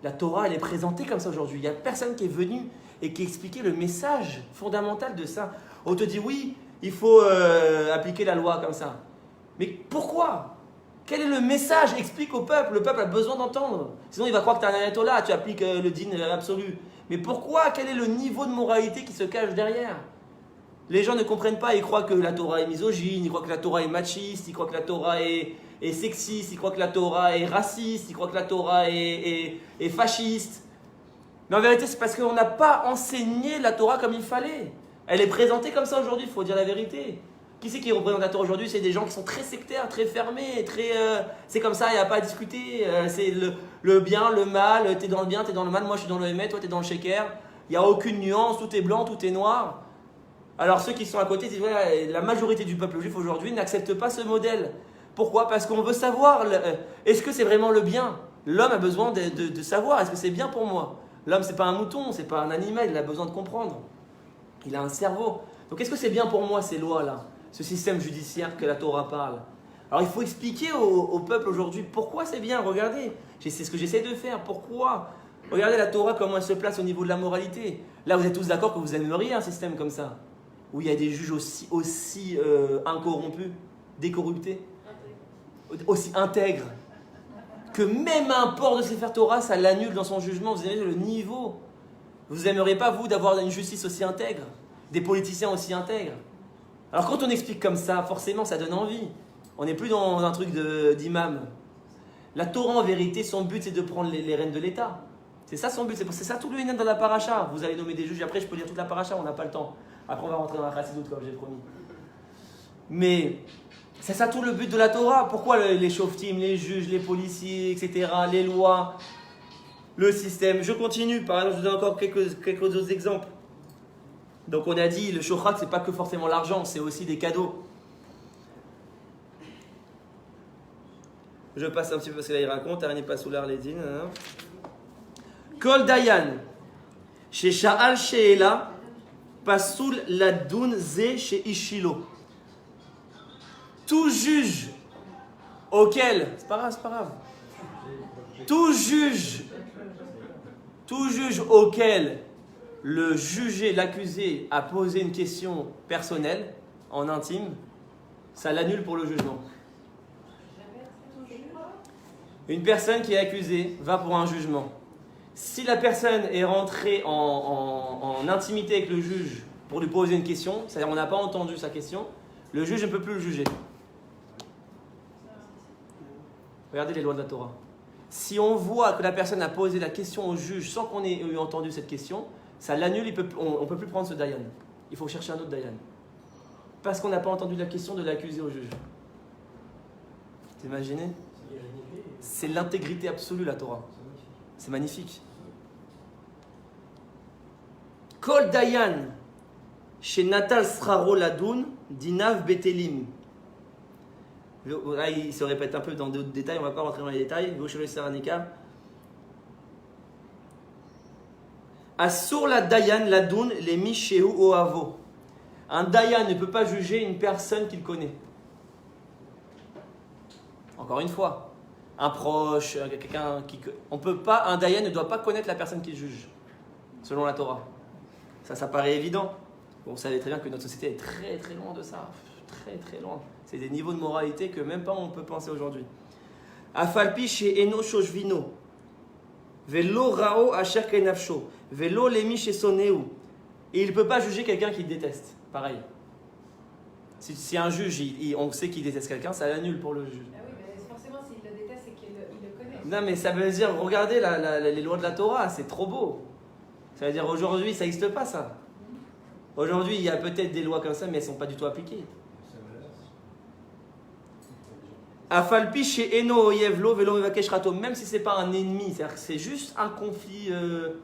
La Torah, elle est présentée comme ça aujourd'hui. Il n'y a personne qui est venu et qui a expliqué le message fondamental de ça. On te dit oui, il faut appliquer la loi comme ça. Mais pourquoi? Quel est le message? Explique au peuple. Le peuple a besoin d'entendre. Sinon, il va croire que tu es un ayatollah, tu appliques le din absolu. Mais pourquoi? Quel est le niveau de moralité qui se cache derrière? Les gens ne comprennent pas. Ils croient que la Torah est misogyne, ils croient que la Torah est machiste, ils croient que la Torah est sexiste, ils croient que la Torah est raciste, ils croient que la Torah est fasciste. Mais en vérité, c'est parce qu'on n'a pas enseigné la Torah comme il fallait. Elle est présentée comme ça aujourd'hui, il faut dire la vérité. Qui c'est qui représente la Torah aujourd'hui? C'est des gens qui sont très sectaires, très fermés, c'est comme ça, il n'y a pas à discuter. C'est le bien, le mal, t'es dans le bien, t'es dans le mal, moi je suis dans le Hémet, toi t'es dans le Sheker. Il n'y a aucune nuance, tout est blanc, tout est noir. Alors ceux qui sont à côté disent, voilà, la majorité du peuple juif aujourd'hui n'accepte pas ce modèle. Pourquoi? Parce qu'on veut savoir, est-ce que c'est vraiment le bien? L'homme a besoin de savoir, est-ce que c'est bien pour moi? L'homme, c'est pas un mouton, c'est pas un animal, il a besoin de comprendre. Il a un cerveau. Donc est-ce que c'est bien pour moi ces lois-là? Ce système judiciaire que la Torah parle? Alors il faut expliquer au peuple aujourd'hui pourquoi c'est bien. Regardez, c'est ce que j'essaie de faire. Pourquoi? Regardez la Torah, comment elle se place au niveau de la moralité. Là, vous êtes tous d'accord que vous aimeriez un système comme ça, où il y a des juges aussi incorrompus, décorruptés, aussi intègres, que même un port de Sefer Torah, ça l'annule dans son jugement. Vous aimez le niveau. Vous n'aimeriez pas, vous, d'avoir une justice aussi intègre, des politiciens aussi intègres? Alors quand on explique comme ça, forcément, ça donne envie. On n'est plus dans un truc d'imam. La Torah, en vérité, son but, c'est de prendre les rênes de l'État. C'est ça son but, c'est ça tout le Hénin dans la paracha. Vous allez nommer des juges, après je peux lire toute la paracha, on n'a pas le temps. Après on va rentrer dans la chassidoute comme j'ai promis. Mais c'est ça tout le but de la Torah. Pourquoi les shoftim, les juges, les policiers, etc., les lois, le système? Je continue, par exemple, je vous donne encore quelques autres exemples. Donc on a dit, le shochat, c'est pas que forcément l'argent, c'est aussi des cadeaux. Je passe un petit peu parce que là il raconte, Arani Pasoular les din. Kol Dayan, chez Sha'al She'ela, Pasoul Ladun Ze chez Ishilo. Tout juge auquel, c'est pas grave, tout juge auquel le jugé, l'accusé, a posé une question personnelle, en intime, ça l'annule pour le jugement. Une personne qui est accusée va pour un jugement. Si la personne est rentrée en intimité avec le juge pour lui poser une question, c'est-à-dire on n'a pas entendu sa question, le juge ne peut plus le juger. Regardez les lois de la Torah. Si on voit que la personne a posé la question au juge sans qu'on ait eu entendu cette question, ça l'annule, on ne peut plus prendre ce dayan. Il faut chercher un autre dayan. Parce qu'on n'a pas entendu la question de l'accusé au juge. T'imaginez? C'est l'intégrité absolue, la Torah. C'est magnifique. Kol dayan, chez Natal Sraro Ladun, Dinav Betelim. Là, il se répète un peu dans d'autres détails, on ne va pas rentrer dans les détails. Asur la dayan ladun les misheu oavo. Un dayan ne peut pas juger une personne qu'il connaît. Encore une fois, un proche, quelqu'un qui... On peut pas, un dayan ne doit pas connaître la personne qu'il juge, selon la Torah. Ça paraît évident. Bon, vous savez très bien que notre société est très très loin de ça. Très très loin. C'est des niveaux de moralité que même pas on peut penser aujourd'hui. Afalpi chez Eno Shoshvino. Velo Rao Asher Kenafsho. Velo Lemi chez Soneu. Et il ne peut pas juger quelqu'un qu'il déteste. Pareil. Si un juge, on sait qu'il déteste quelqu'un, ça l'annule pour le juge. Ah oui, mais forcément, s'il le déteste, c'est qu'il le connaît. Non, mais ça veut dire, regardez les lois de la Torah, c'est trop beau. Ça veut dire aujourd'hui, ça n'existe pas ça. Aujourd'hui, il y a peut-être des lois comme ça, mais elles ne sont pas du tout appliquées. Afalpi chez Eno Yevlo Velo Mevakesh Rato, même si c'est pas un ennemi, c'est-à-dire que c'est juste un conflit,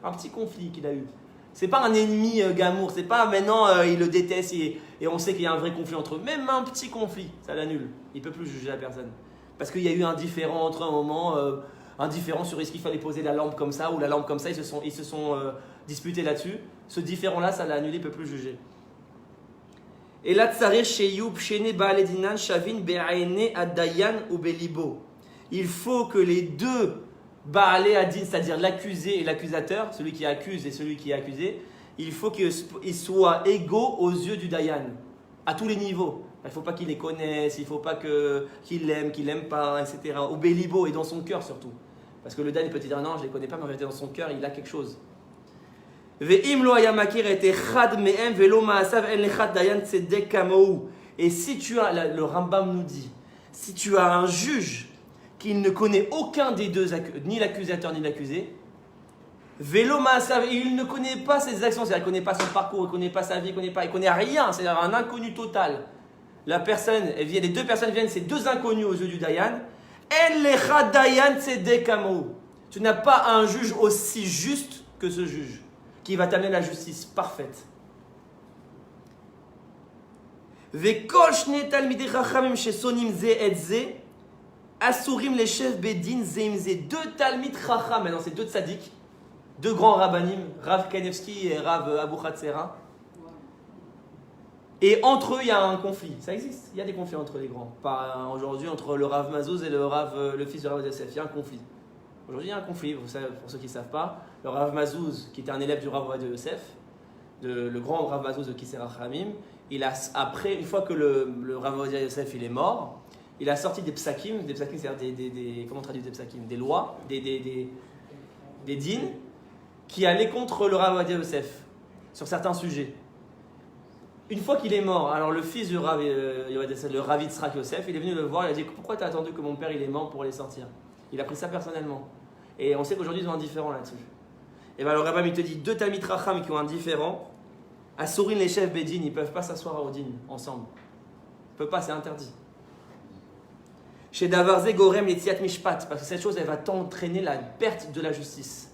un petit conflit qu'il a eu. C'est pas un ennemi gamour, c'est pas maintenant il le déteste et on sait qu'il y a un vrai conflit entre eux. Même un petit conflit, ça l'annule. Il ne peut plus juger la personne. Parce qu'il y a eu un différend entre un moment, un différend sur est-ce qu'il fallait poser la lampe comme ça ou la lampe comme ça, ils se sont disputés là-dessus. Ce différend-là, ça l'a annulé, il ne peut plus juger. Et là, tsarir sheyub shene ba'aledinan shavin be'aene adayan ou belibo. Il faut que les deux Baalé Adin, c'est-à-dire l'accusé et l'accusateur, celui qui accuse et celui qui est accusé, il faut qu'ils soient égaux aux yeux du Dayan, à tous les niveaux. Il ne faut pas qu'il les connaisse, il ne faut pas qu'il l'aime, qu'il l'aime pas, etc. Au Bélibo et dans son cœur surtout. Parce que le Dayan peut te dire non, je ne les connais pas, mais en vérité dans son cœur, il a quelque chose. Et si tu as, le Rambam nous dit, si tu as un juge qu'il ne connaît aucun des deux, ni l'accusateur ni l'accusé, il ne connaît pas ses actions, c'est-à-dire il ne connaît pas son parcours, il ne connaît pas sa vie, il ne connaît rien, c'est-à-dire un inconnu total. Les deux personnes viennent, c'est deux inconnus aux yeux du Dayan. Tu n'as pas un juge aussi juste que ce juge, qui va t'amener la justice parfaite. Asurim les chefs bedin zeimze, deux talmid chacham, maintenant c'est deux tzaddik, deux grands rabbanim, Rav Kanevski et Rav Abu Hatzera. Et entre eux il y a un conflit, ça existe, il y a des conflits entre les grands. Pas aujourd'hui entre le Rav Mazouz et le fils de Rav Yosef, il y a un conflit. Aujourd'hui il y a un conflit, vous savez, pour ceux qui ne savent pas, le Rav Mazouz qui était un élève du Rav Yosef, le grand Rav Mazouz de Kisser Rachamim, après, une fois que le Rav Yosef il est mort, il a sorti des psakim, c'est-à-dire comment on traduit des psakim, des lois, des dînes, qui allaient contre le Rav Yosef sur certains sujets. Une fois qu'il est mort, alors le fils du Rav Yosef, le Rav Yitzhak Yosef, il est venu le voir, il a dit pourquoi tu as attendu que mon père il est mort pour les sortir? Il a pris ça personnellement. Et on sait qu'aujourd'hui ils ont un différent là-dessus. Et bien le Rabbam il te dit deux Talmid Racham qui ont un différent, à Sourin les chefs Bédine, ils ne peuvent pas s'asseoir à Odin ensemble. Ils ne peuvent pas, c'est interdit. Chez Davarze Gorem et Tziat Mishpat, parce que cette chose, elle va t'entraîner la perte de la justice.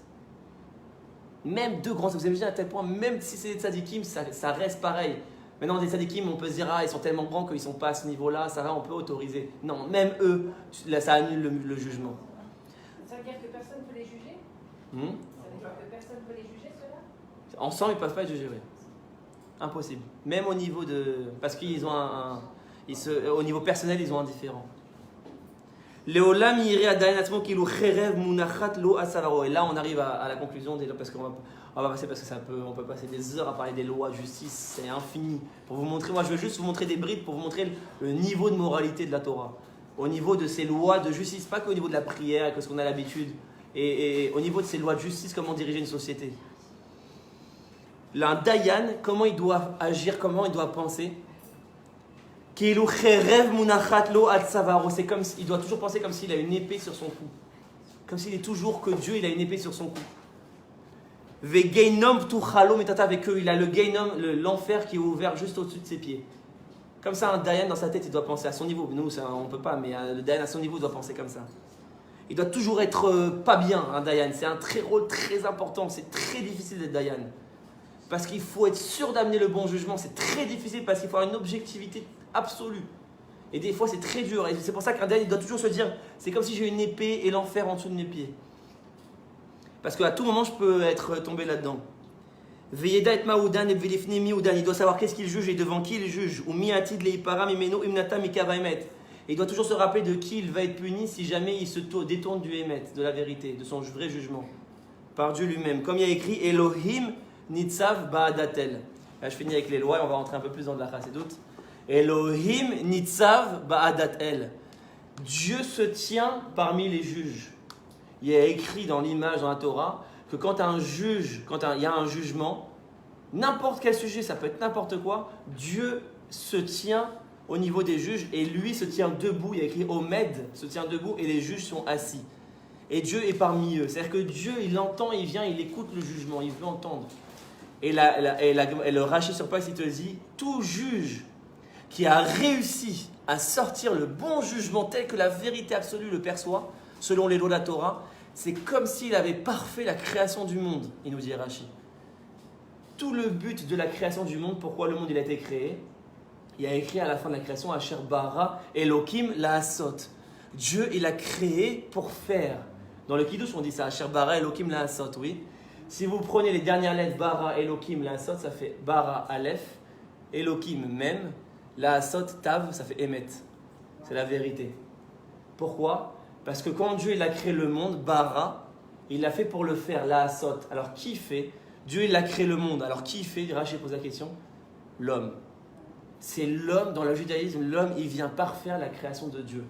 Même deux grands, vous avez vu à tel point, même si c'est des tzadikim, ça reste pareil. Maintenant, des tzadikim, on peut se dire, ils sont tellement grands qu'ils ne sont pas à ce niveau-là, ça va, on peut autoriser. Non, même eux, là, ça annule le jugement. Ça veut dire que personne ne peut les juger Ça veut dire que personne ne peut les juger, ceux-là Ensemble, ils ne peuvent pas être jugés, oui. Impossible. Même au niveau de... Parce qu'ils ont au niveau personnel, ils ont un différent. Et là, on arrive à la conclusion, parce qu'on va passer, parce que on peut passer des heures à parler des lois de justice, c'est infini. Pour vous montrer, moi je veux juste vous montrer des brides pour vous montrer le niveau de moralité de la Torah. Au niveau de ces lois de justice, pas qu'au niveau de la prière, que ce qu'on a l'habitude, et au niveau de ces lois de justice, comment diriger une société. Là, un Dayan, comment il doit agir, comment il doit penser. C'est comme il doit toujours penser comme s'il a une épée sur son cou. Comme s'il est toujours que Dieu, il a une épée sur son cou. Avec eux, il a le Geinom, l'enfer qui est ouvert juste au-dessus de ses pieds. Comme ça, un Dayan dans sa tête, il doit penser à son niveau. Nous, on ne peut pas, mais le Dayan à son niveau doit penser comme ça. Il doit toujours être pas bien, un Dayan. C'est un rôle très important. C'est très difficile d'être Dayan. Parce qu'il faut être sûr d'amener le bon jugement. C'est très difficile parce qu'il faut avoir une objectivité absolue. Et des fois, c'est très dur. Et c'est pour ça qu'un Dayan, il doit toujours se dire, c'est comme si j'ai une épée et l'enfer en dessous de mes pieds. Parce qu'à tout moment, je peux être tombé là-dedans. Il doit savoir qu'est-ce qu'il juge et devant qui il juge. Et il doit toujours se rappeler de qui il va être puni si jamais il se détourne du Emet, de la vérité, de son vrai jugement. Par Dieu lui-même. Comme il y a écrit, Elohim Nitzav Ba'adatel. Là, je finis avec les lois et on va rentrer un peu plus dans le lacha, c'est doute. Elohim Nitzav Ba'adatel. Dieu se tient parmi les juges. Il y a écrit dans l'image, dans la Torah, que quand un juge, il y a un jugement, n'importe quel sujet, ça peut être n'importe quoi, Dieu se tient au niveau des juges et lui se tient debout. Il y a écrit Omed se tient debout et les juges sont assis. Et Dieu est parmi eux. C'est-à-dire que Dieu, il entend, il vient, il écoute le jugement, il veut entendre. Et le Rashi sur place, il te dit, tout juge qui a réussi à sortir le bon jugement tel que la vérité absolue le perçoit, selon les lois de la Torah, c'est comme s'il avait parfait la création du monde, il nous dit Rashi. tout le but de la création du monde, pourquoi le monde il a été créé. Il y a écrit à la fin de la création, Asher bara Elokim la'asot. Dieu, il a créé pour faire. Dans le Kiddush, on dit ça, Asher bara Elokim la'asot, oui. Si vous prenez les dernières lettres, bara Elokim la'asot, ça fait bara Aleph, Elokim même, la'asot tav, ça fait Emet. C'est la vérité. Pourquoi? Parce que quand Dieu il a créé le monde, bara, il l'a fait pour le faire, la'asot. Alors qui fait? Dieu il a créé le monde. Alors qui fait? Rachid pose la question. L'homme. C'est l'homme, dans le judaïsme, l'homme il vient parfaire la création de Dieu.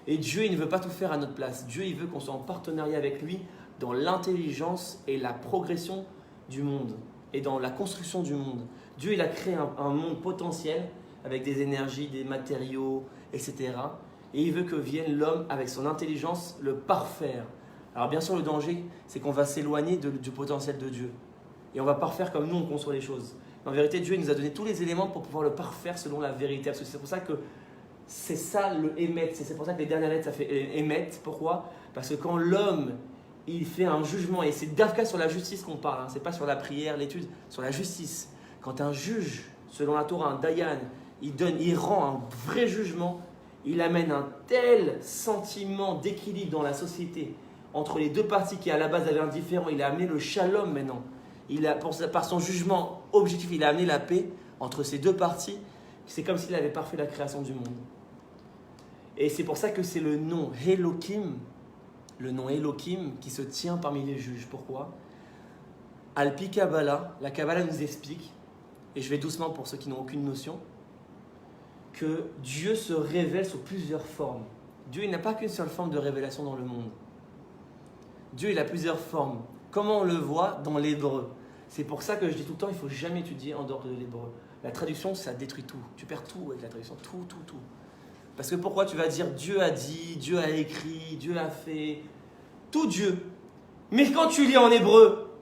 Et Dieu il ne veut pas tout faire à notre place. Dieu il veut qu'on soit en partenariat avec lui dans l'intelligence et la progression du monde et dans la construction du monde. Dieu il a créé un monde potentiel avec des énergies, des matériaux, etc. Et il veut que vienne l'homme avec son intelligence le parfaire. Alors bien sûr le danger c'est qu'on va s'éloigner du potentiel de Dieu. Et on va parfaire comme nous on conçoit les choses. En vérité, Dieu nous a donné tous les éléments pour pouvoir le parfaire selon la vérité. Parce que c'est pour ça que c'est ça le émet. C'est pour ça que les dernières lettres, ça fait émet. Pourquoi? Parce que quand l'homme, il fait un jugement, et c'est d'Afka sur la justice qu'on parle, hein, c'est pas sur la prière, l'étude, sur la justice. Quand un juge, selon la Torah, un dayan, il rend un vrai jugement, il amène un tel sentiment d'équilibre dans la société entre les deux parties qui à la base avaient un différent. Il a amené le shalom maintenant. Par son jugement objectif, il a amené la paix entre ces deux parties. C'est comme s'il avait parfait la création du monde. Et c'est pour ça que c'est le nom Elokim, qui se tient parmi les juges. Pourquoi? Alpi Kabbalah, la Kabbalah nous explique, et je vais doucement pour ceux qui n'ont aucune notion, que Dieu se révèle sous plusieurs formes. Dieu il n'a pas qu'une seule forme de révélation dans le monde. Dieu il a plusieurs formes. Comment on le voit dans l'hébreu? C'est pour ça que je dis tout le temps, il ne faut jamais étudier en dehors de l'hébreu. La traduction, ça détruit tout. Tu perds tout avec la traduction, tout. Parce que pourquoi tu vas dire Dieu a dit, Dieu a écrit, Dieu a fait, tout Dieu. Mais quand tu lis en hébreu,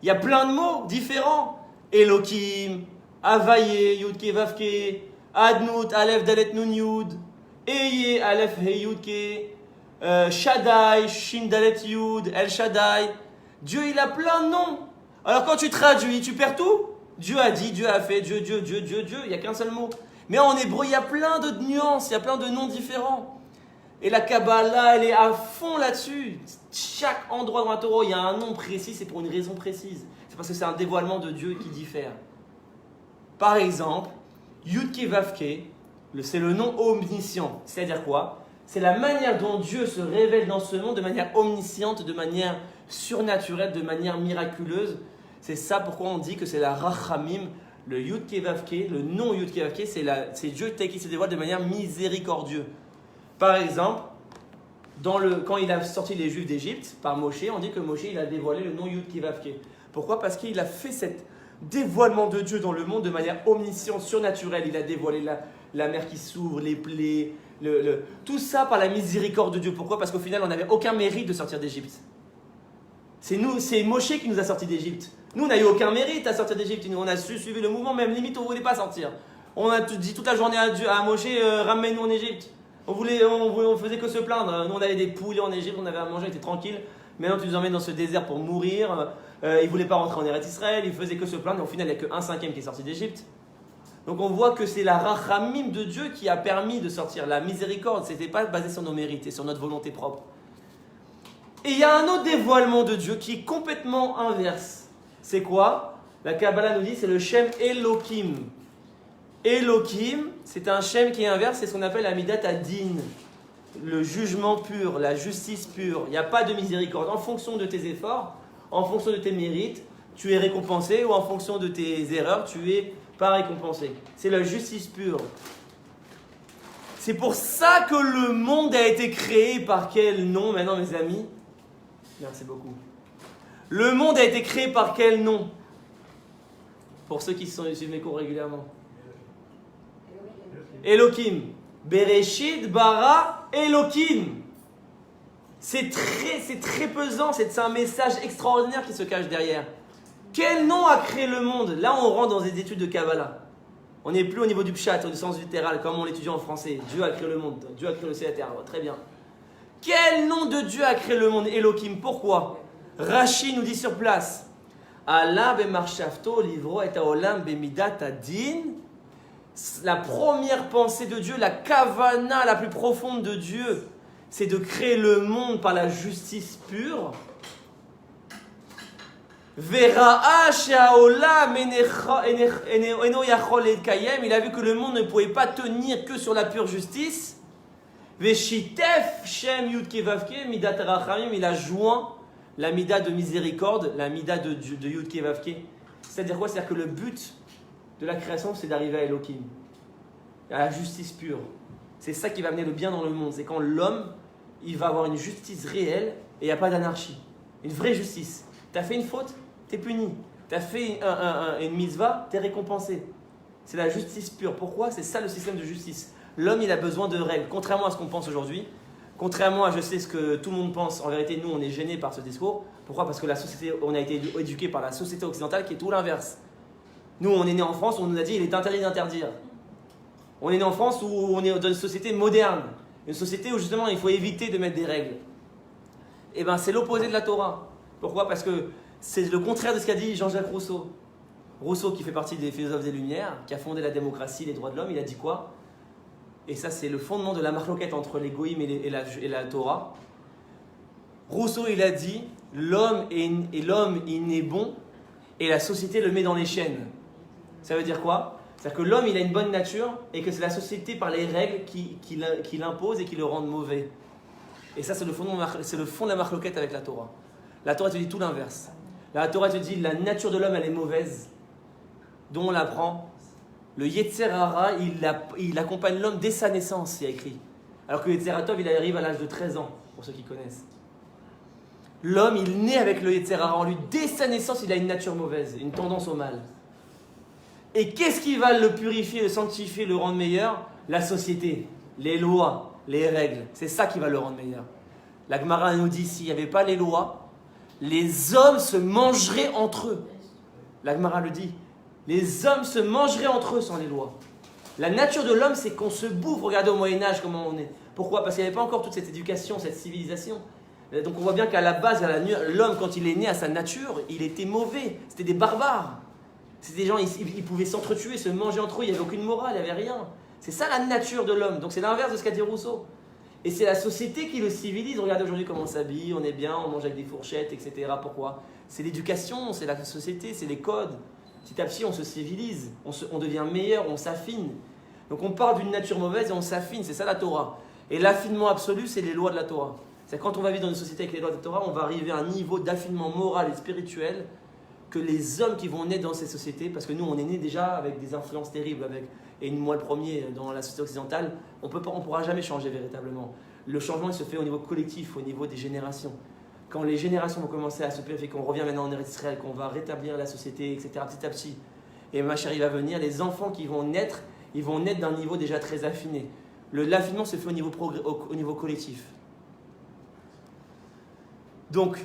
il y a plein de mots différents. Elokim, Avaye, Yudke, Vavke, Adnut, Aleph, Dalet, Nun, Yud, Eye, Aleph, He, Yudke, Shaddai, Shin, Dalet, Yud, El Shaddai. Dieu, il a plein de noms. Alors quand tu traduis, tu perds tout. Dieu a dit, Dieu a fait, Dieu. Il n'y a qu'un seul mot. Mais en hébreu, il y a plein de nuances, il y a plein de noms différents. Et la Kabbalah, elle est à fond là-dessus. Chaque endroit dans la Torah, il y a un nom précis, c'est pour une raison précise. C'est parce que c'est un dévoilement de Dieu qui diffère. Par exemple, Yudke Vavke, c'est le nom omniscient. C'est-à-dire quoi? C'est la manière dont Dieu se révèle dans ce monde de manière omnisciente, de manière surnaturelle, de manière miraculeuse. C'est ça pourquoi on dit que c'est la Rachamim, le Yudke Vavke, le nom Yudke Vavke, c'est Dieu qui se dévoile de manière miséricordieuse. Par exemple, quand il a sorti les Juifs d'Égypte par Moshe, on dit que Moshe il a dévoilé le nom Yudke Vavke. Pourquoi? Parce qu'il a fait cet dévoilement de Dieu dans le monde de manière omnisciente, surnaturelle. Il a dévoilé la mer qui s'ouvre, les plaies, tout ça par la miséricorde de Dieu. Pourquoi? Parce qu'au final, on n'avait aucun mérite de sortir d'Égypte. C'est Moshe qui nous a sortis d'Égypte. Nous, on n'a eu aucun mérite à sortir d'Égypte. On a suivi le mouvement, même limite, on ne voulait pas sortir. On a dit toute la journée à Moshe, ramène-nous en Égypte. On faisait que se plaindre. Nous, on avait des poulets en Égypte, on avait à manger, on était tranquille. Maintenant, tu nous emmènes dans ce désert pour mourir. Ils ne voulaient pas rentrer en Eretz Israël, ils faisaient que se plaindre. Et au final, il n'y a que 1/5 qui est sorti d'Égypte. Donc, on voit que c'est la rachamim de Dieu qui a permis de sortir. La miséricorde, ce n'était pas basé sur nos mérites et sur notre volonté propre. Et il y a un autre dévoilement de Dieu qui est complètement inverse. C'est quoi? La Kabbalah nous dit c'est le Shem Elokim. Elokim, c'est un Shem qui est inverse, c'est ce qu'on appelle la Midat Adin, le jugement pur, la justice pure. Il n'y a pas de miséricorde. En fonction de tes efforts, en fonction de tes mérites, tu es récompensé, ou en fonction de tes erreurs, tu es pas récompensé. C'est la justice pure. C'est pour ça que le monde a été créé par quel nom maintenant, mes amis? Merci beaucoup. Le monde a été créé par quel nom? Pour ceux qui suivent mes cours régulièrement. Elokim. Bereshit bara Elokim. C'est très pesant, c'est un message extraordinaire qui se cache derrière. Quel nom a créé le monde? Là, on rentre dans des études de Kabbalah. On n'est plus au niveau du pshat, au sens littéral, comme on l'étudie en français. Dieu a créé le monde, Dieu a créé le ciel et la terre. Très bien. Quel nom de Dieu a créé le monde? Elokim. Pourquoi? Rashi nous dit sur place. Allah bemarshafto livro et haolam bemidat adin. La première pensée de Dieu, la kavana la plus profonde de Dieu, c'est de créer le monde par la justice pure. Il a vu que le monde ne pouvait pas tenir que sur la pure justice. Il a joint la mida de miséricorde, la mida de Yud Kei Vav Kei. C'est-à-dire quoi? C'est-à-dire que le but de la création, c'est d'arriver à Elohim, à la justice pure. C'est ça qui va amener le bien dans le monde. C'est quand l'homme, il va avoir une justice réelle et il n'y a pas d'anarchie. Une vraie justice. Tu as fait une faute, tu es puni. Tu as fait une mitzvah, tu es récompensé. C'est la justice pure. Pourquoi? C'est ça le système de justice. L'homme, il a besoin de règles. Contrairement à ce qu'on pense aujourd'hui, contrairement à je sais ce que tout le monde pense, en vérité, nous, on est gênés par ce discours. Pourquoi? Parce que la société, on a été éduqué par la société occidentale qui est tout l'inverse. Nous, on est né en France, on nous a dit il est interdit d'interdire. On est né en France où on est dans une société moderne. Une société où justement il faut éviter de mettre des règles. Et bien c'est l'opposé de la Torah. Pourquoi? Parce que c'est le contraire de ce qu'a dit Jean-Jacques Rousseau. Rousseau qui fait partie des philosophes des Lumières, qui a fondé la démocratie, les droits de l'homme, il a dit quoi? Et ça c'est le fondement de la marloquette entre les goïms et la Torah. Rousseau il a dit l'homme il naît bon et la société le met dans les chaînes. Ça veut dire quoi? C'est-à-dire que l'homme, il a une bonne nature et que c'est la société par les règles qui l'impose et qui le rendent mauvais. Et ça, c'est le fond de la marloquette avec la Torah. La Torah te dit tout l'inverse. La Torah te dit la nature de l'homme, elle est mauvaise. Dont on l'apprend. Le Yetzer Hara, il accompagne l'homme dès sa naissance, il y a écrit. Alors que le Yetzer Tov, il arrive à l'âge de 13 ans, pour ceux qui connaissent. L'homme, il naît avec le Yetzer Hara en lui. Dès sa naissance, il a une nature mauvaise, une tendance au mal. Et qu'est-ce qui va le purifier, le sanctifier, le rendre meilleur? La société, les lois, les règles. C'est ça qui va le rendre meilleur. La Gemara nous dit, s'il n'y avait pas les lois, les hommes se mangeraient entre eux. La Gemara le dit. Les hommes se mangeraient entre eux sans les lois. La nature de l'homme, c'est qu'on se bouffe. Regardez au Moyen-Âge comment on est. Pourquoi? Parce qu'il n'y avait pas encore toute cette éducation, cette civilisation. Donc on voit bien qu'à la base, l'homme, quand il est né à sa nature, il était mauvais. C'était des barbares. C'était des gens, ils pouvaient s'entretuer, se manger entre eux, il n'y avait aucune morale, il n'y avait rien. C'est ça la nature de l'homme. Donc c'est l'inverse de ce qu'a dit Rousseau. Et c'est la société qui le civilise. Regardez aujourd'hui comment on s'habille, on est bien, on mange avec des fourchettes, etc. Pourquoi? C'est l'éducation, c'est la société, c'est les codes. Petit à petit, on se civilise, on devient meilleur, on s'affine. Donc on part d'une nature mauvaise et on s'affine, c'est ça la Torah. Et l'affinement absolu, c'est les lois de la Torah. C'est quand on va vivre dans une société avec les lois de la Torah, on va arriver à un niveau d'affinement moral et spirituel que les hommes qui vont naître dans ces sociétés, parce que nous on est nés déjà avec des influences terribles, et moi le premier dans la société occidentale, on ne pourra jamais changer véritablement. Le changement il se fait au niveau collectif, au niveau des générations. Quand les générations vont commencer à se purifier, qu'on revient maintenant en Eretz Israël, qu'on va rétablir la société, etc. petit à petit, et ma chérie va venir, les enfants qui vont naître, ils vont naître d'un niveau déjà très affiné. L'affinement se fait au niveau collectif. Donc,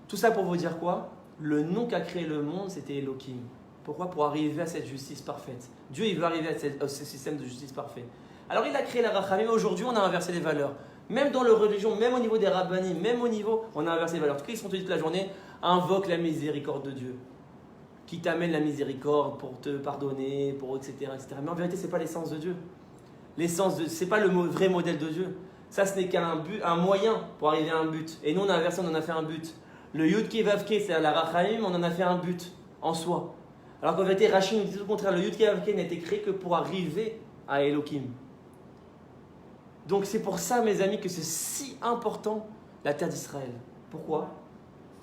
tout ça pour vous dire quoi? Le nom qu'a créé le monde, c'était Elohim. Pourquoi? Pour arriver à cette justice parfaite. Dieu, il veut arriver à ce système de justice parfait. Alors, il a créé la Rachamim. Aujourd'hui, on a inversé les valeurs. Même dans la religion, même au niveau des rabbanim, même au niveau, on a inversé les valeurs. En tout cas, ils sont toute la journée, invoque la miséricorde de Dieu. Qui t'amène la miséricorde pour te pardonner, pour etc., etc. Mais en vérité, ce n'est pas l'essence de Dieu. Ce n'est pas le vrai modèle de Dieu. Ça, ce n'est un moyen pour arriver à un but. Et nous, on a inversé, on en a fait un but. Le Yud Kei Vav Kei, c'est la Rachamim, on en a fait un but en soi. Alors qu'en vérité, Rashi nous dit tout le contraire, le Yud Kei Vav Kei n'a été créé que pour arriver à Elohim. Donc c'est pour ça, mes amis, que c'est si important la terre d'Israël. Pourquoi?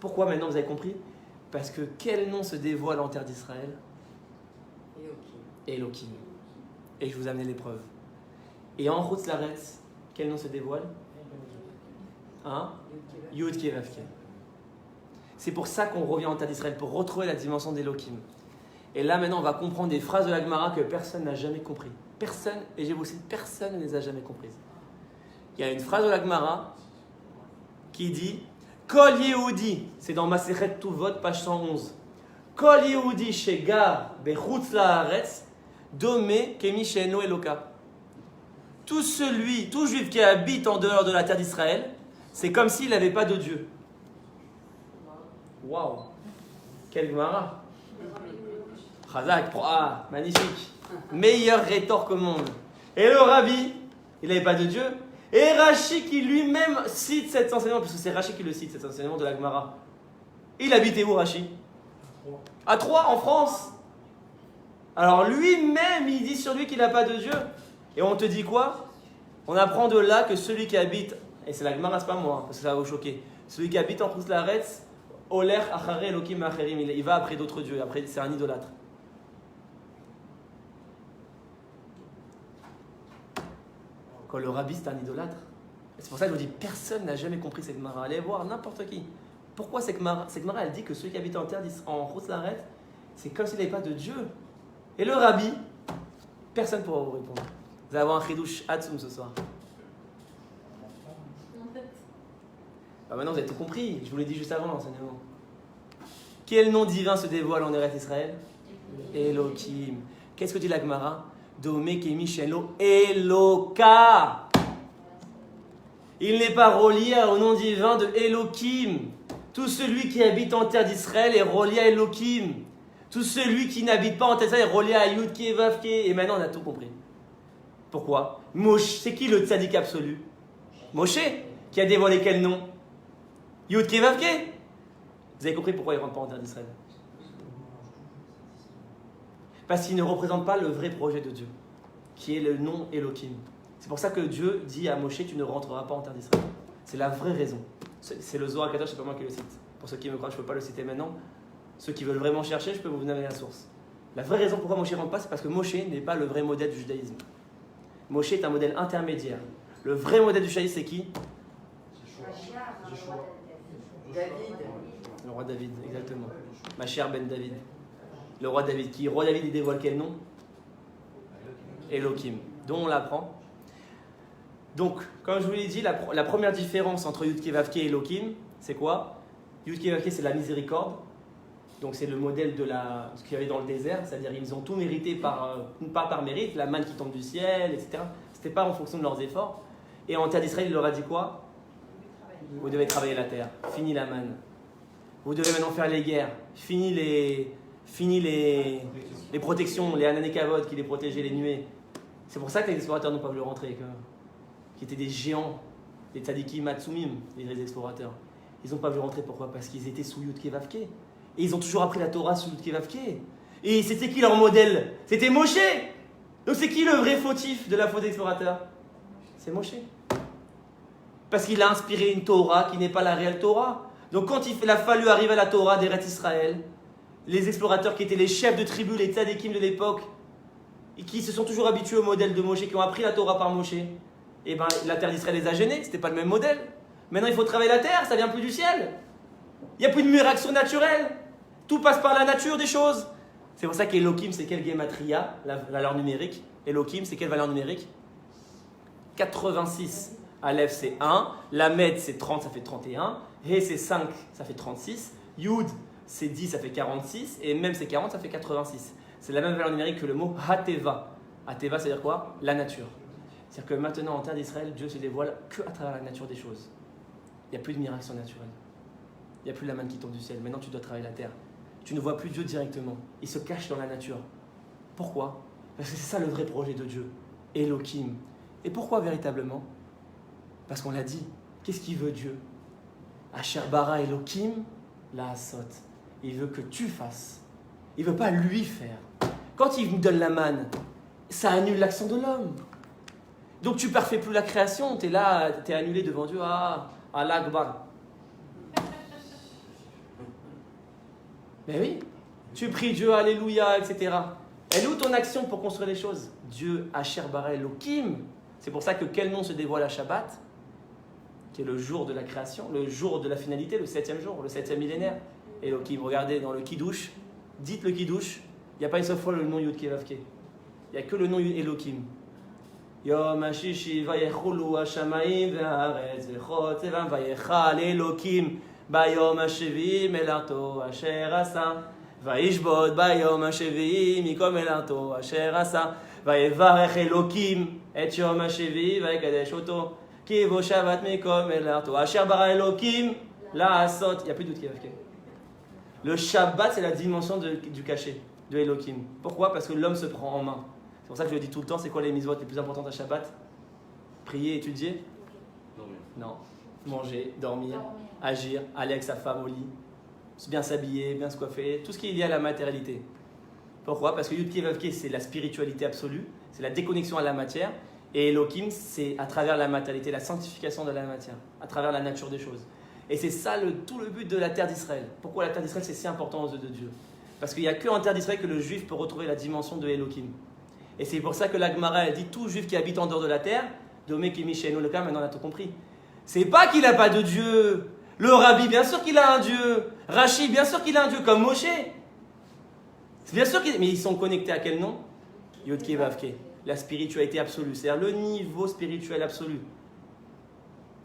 Pourquoi maintenant, vous avez compris? Parce que quel nom se dévoile en terre d'Israël? Elohim. Et je vous amène l'épreuve. Et en Chutz La'aretz, quel nom se dévoile? Yud Kei Vav Kei. C'est pour ça qu'on revient en terre d'Israël, pour retrouver la dimension d'Elohim. Et là, maintenant, on va comprendre des phrases de la Gemara que personne n'a jamais compris. Personne, et j'ai aussi personne ne les a jamais comprises. Il y a une phrase de la Gemara qui dit Kol Yehudi, c'est dans Masechet Tuvot, page 111. Kol Yehudi shegar bechutz la'aretz, domé kemi she'eno Eloka. Tout juif qui habite en dehors de la terre d'Israël, c'est comme s'il n'avait pas de Dieu. Waouh! Quelle Gemara? Chazak, magnifique. Meilleur rétorque au monde. Et le Rabbi, il n'avait pas de Dieu. Et Rashi qui lui-même cite cet enseignement, parce que c'est Rashi qui le cite, cet enseignement de la Gemara. Il habitait où, Rashi? À Troyes, en France. Alors lui-même, il dit sur lui qu'il n'a pas de Dieu. Et on te dit quoi? On apprend de là que celui qui habite, et c'est la Gemara, c'est pas moi, parce que ça va vous choquer, celui qui habite en Khouslaretz, Oler Achare Elokim Acherim, il va après d'autres dieux, après c'est un idolâtre. Quand le Rabbi c'est un idolâtre. C'est pour ça que je vous dis, personne n'a jamais compris cette Gemara. Allez voir n'importe qui. Pourquoi cette Gemara, elle dit que celui qui habite en terre, en Khouslaretz, c'est comme s'il n'avait pas de Dieu. Et le Rabbi, personne ne pourra vous répondre. Vous allez avoir un chidouche Hatsum ce soir. Maintenant vous avez tout compris, je vous l'ai dit juste avant l'enseignement. Quel nom divin se dévoile en Eretz Israël? Elohim. Qu'est-ce que dit la Gemara? Domé Kemi Shelo Eloka. Il n'est pas relié au nom divin de Elohim. Tout celui qui habite en terre d'Israël est relié à Elohim. Tout celui qui n'habite pas en terre d'Israël est relié à Yud Ke Vav Ke. Et maintenant on a tout compris. Pourquoi? Moshe, c'est qui le tzaddik absolu? Moshe, qui a dévoilé quel nom? Yud Ke Vav Ke. Vous avez compris pourquoi il ne rentre pas en terre d'Israël? Parce qu'il ne représente pas le vrai projet de Dieu, qui est le nom Elohim. C'est pour ça que Dieu dit à Moshe, tu ne rentreras pas en terre d'Israël. C'est la vraie raison. C'est le Zohar Kadosh, c'est pas moi qui le cite. Pour ceux qui me croient, je ne peux pas le citer maintenant. Ceux qui veulent vraiment chercher, je peux vous donner la source. La vraie raison pourquoi Moshe ne rentre pas, c'est parce que Moshe n'est pas le vrai modèle du judaïsme. Moshe est un modèle intermédiaire. Le vrai modèle du judaïsme, c'est qui? David. Le roi David, exactement. Ma chère Ben David. Le roi David. Qui, roi David, il dévoile quel nom? Elohim. Dont on l'apprend. Donc, comme je vous l'ai dit, la première différence entre Yud Ke Vav Ke et Elohim, c'est quoi? Yud Ke Vav Ke, c'est la miséricorde. Donc, c'est le modèle de ce qu'il y avait dans le désert. C'est-à-dire, ils ont tout mérité pas par mérite, la manne qui tombe du ciel, etc. C'était pas en fonction de leurs efforts. Et en terre d'Israël, il leur a dit quoi? Vous devez travailler la terre. Fini la manne. Vous devez maintenant faire les guerres. Fini les protections, les Ananekavod qui les protégeaient, les nuées. C'est pour ça que les explorateurs n'ont pas voulu rentrer, qui étaient des géants, les tzadikim matsumim, les explorateurs. Ils n'ont pas voulu rentrer, pourquoi? Parce qu'ils étaient sous Yud Ke Vav Ke. Et ils ont toujours appris la Torah sous Yud Ke Vav Ke. Et c'était qui leur modèle? C'était Moshe. Donc c'est qui le vrai fautif de la faute d'explorateur? C'est Moshe. Parce qu'il a inspiré une Torah qui n'est pas la réelle Torah. Donc quand il a fallu arriver à la Torah d'Eretz Israël, les explorateurs qui étaient les chefs de tribus, les tzadikim de l'époque, et qui se sont toujours habitués au modèle de Moshe, qui ont appris la Torah par Moshe, et bien la terre d'Israël les a gênés, c'était pas le même modèle. Maintenant il faut travailler la terre, ça vient plus du ciel. Il n'y a plus de miracle naturelle. Tout passe par la nature des choses. C'est pour ça qu'Elohim, c'est quelle gematria, la valeur numérique? Elohim, c'est quelle valeur numérique? 86. Aleph, c'est 1. Lamed, c'est 30, ça fait 31. He, c'est 5, ça fait 36. Yud, c'est 10, ça fait 46. Et même, c'est 40, ça fait 86. C'est la même valeur numérique que le mot Hateva. Hateva, c'est-à-dire quoi? La nature. C'est-à-dire que maintenant, en terre d'Israël, Dieu se dévoile que à travers la nature des choses. Il n'y a plus de miracle surnaturel. Il n'y a plus la manne qui tombe du ciel. Maintenant, tu dois travailler la terre. Tu ne vois plus Dieu directement. Il se cache dans la nature. Pourquoi? Parce que c'est ça le vrai projet de Dieu. Elohim. Et pourquoi véritablement? Parce qu'on l'a dit. Qu'est-ce qu'il veut Dieu? Asher bara Elohim la asot. Il veut que tu fasses. Il ne veut pas lui faire. Quand il nous donne la manne, ça annule l'action de l'homme. Donc tu ne parfais plus la création. Tu es là, tu es annulé devant Dieu. Ah, Allah Akbar. Mais oui, tu pries Dieu, Alléluia, etc. Elle est où ton action pour construire les choses? Dieu, Asher bara Elohim. C'est pour ça que quel nom se dévoile à Shabbat, qui est le jour de la création, le jour de la finalité, le 7e jour, le 7e millénaire. Elohim, regardez dans le Kiddush, dites le Kiddush, il n'y a pas une seule fois le nom Yud Ke Vav Ke. Il n'y a que le nom Elohim. Yom HaShishi vayechulu hashamayim ve'haaretz v'chotzevam vayechal Elohim bayom hashevi melato asher asa vayishbot bayom hashevi mikom melato asher asa vayevarech Elohim et yom hashevi vayekadesh oto ki vo shavat mikom melato asher bara Elohim la asot. Il n'y a plus de Yud Ke Vav Ke. Le Shabbat, c'est la dimension du cachet, de Elohim. Pourquoi? Parce que l'homme se prend en main. C'est pour ça que je le dis tout le temps, c'est quoi les mitzvot les plus importantes à Shabbat? Prier, étudier? Non. Manger, dormir, agir, aller avec sa femme au lit, bien s'habiller, bien se coiffer, tout ce qui est lié à la matérialité. Pourquoi? Parce que Yud Kei Vav Kei, c'est la spiritualité absolue, c'est la déconnexion à la matière, et Elohim, c'est à travers la matérialité, la sanctification de la matière, à travers la nature des choses. Et c'est ça tout le but de la terre d'Israël. Pourquoi la terre d'Israël, c'est si important aux yeux de Dieu? Parce qu'il n'y a qu'en terre d'Israël que le juif peut retrouver la dimension de Elohim. Et c'est pour ça que la Gemara dit tout juif qui habite en dehors de la terre, Domé Kimi Sheinu Eloka, maintenant on a tout compris. C'est pas qu'il n'a pas de Dieu. Le Rabbi, bien sûr qu'il a un Dieu. Rashi, bien sûr qu'il a un Dieu, comme Moshe. C'est bien sûr mais ils sont connectés à quel nom? Yod Kei Vav Kei. La spiritualité absolue, c'est-à-dire le niveau spirituel absolu.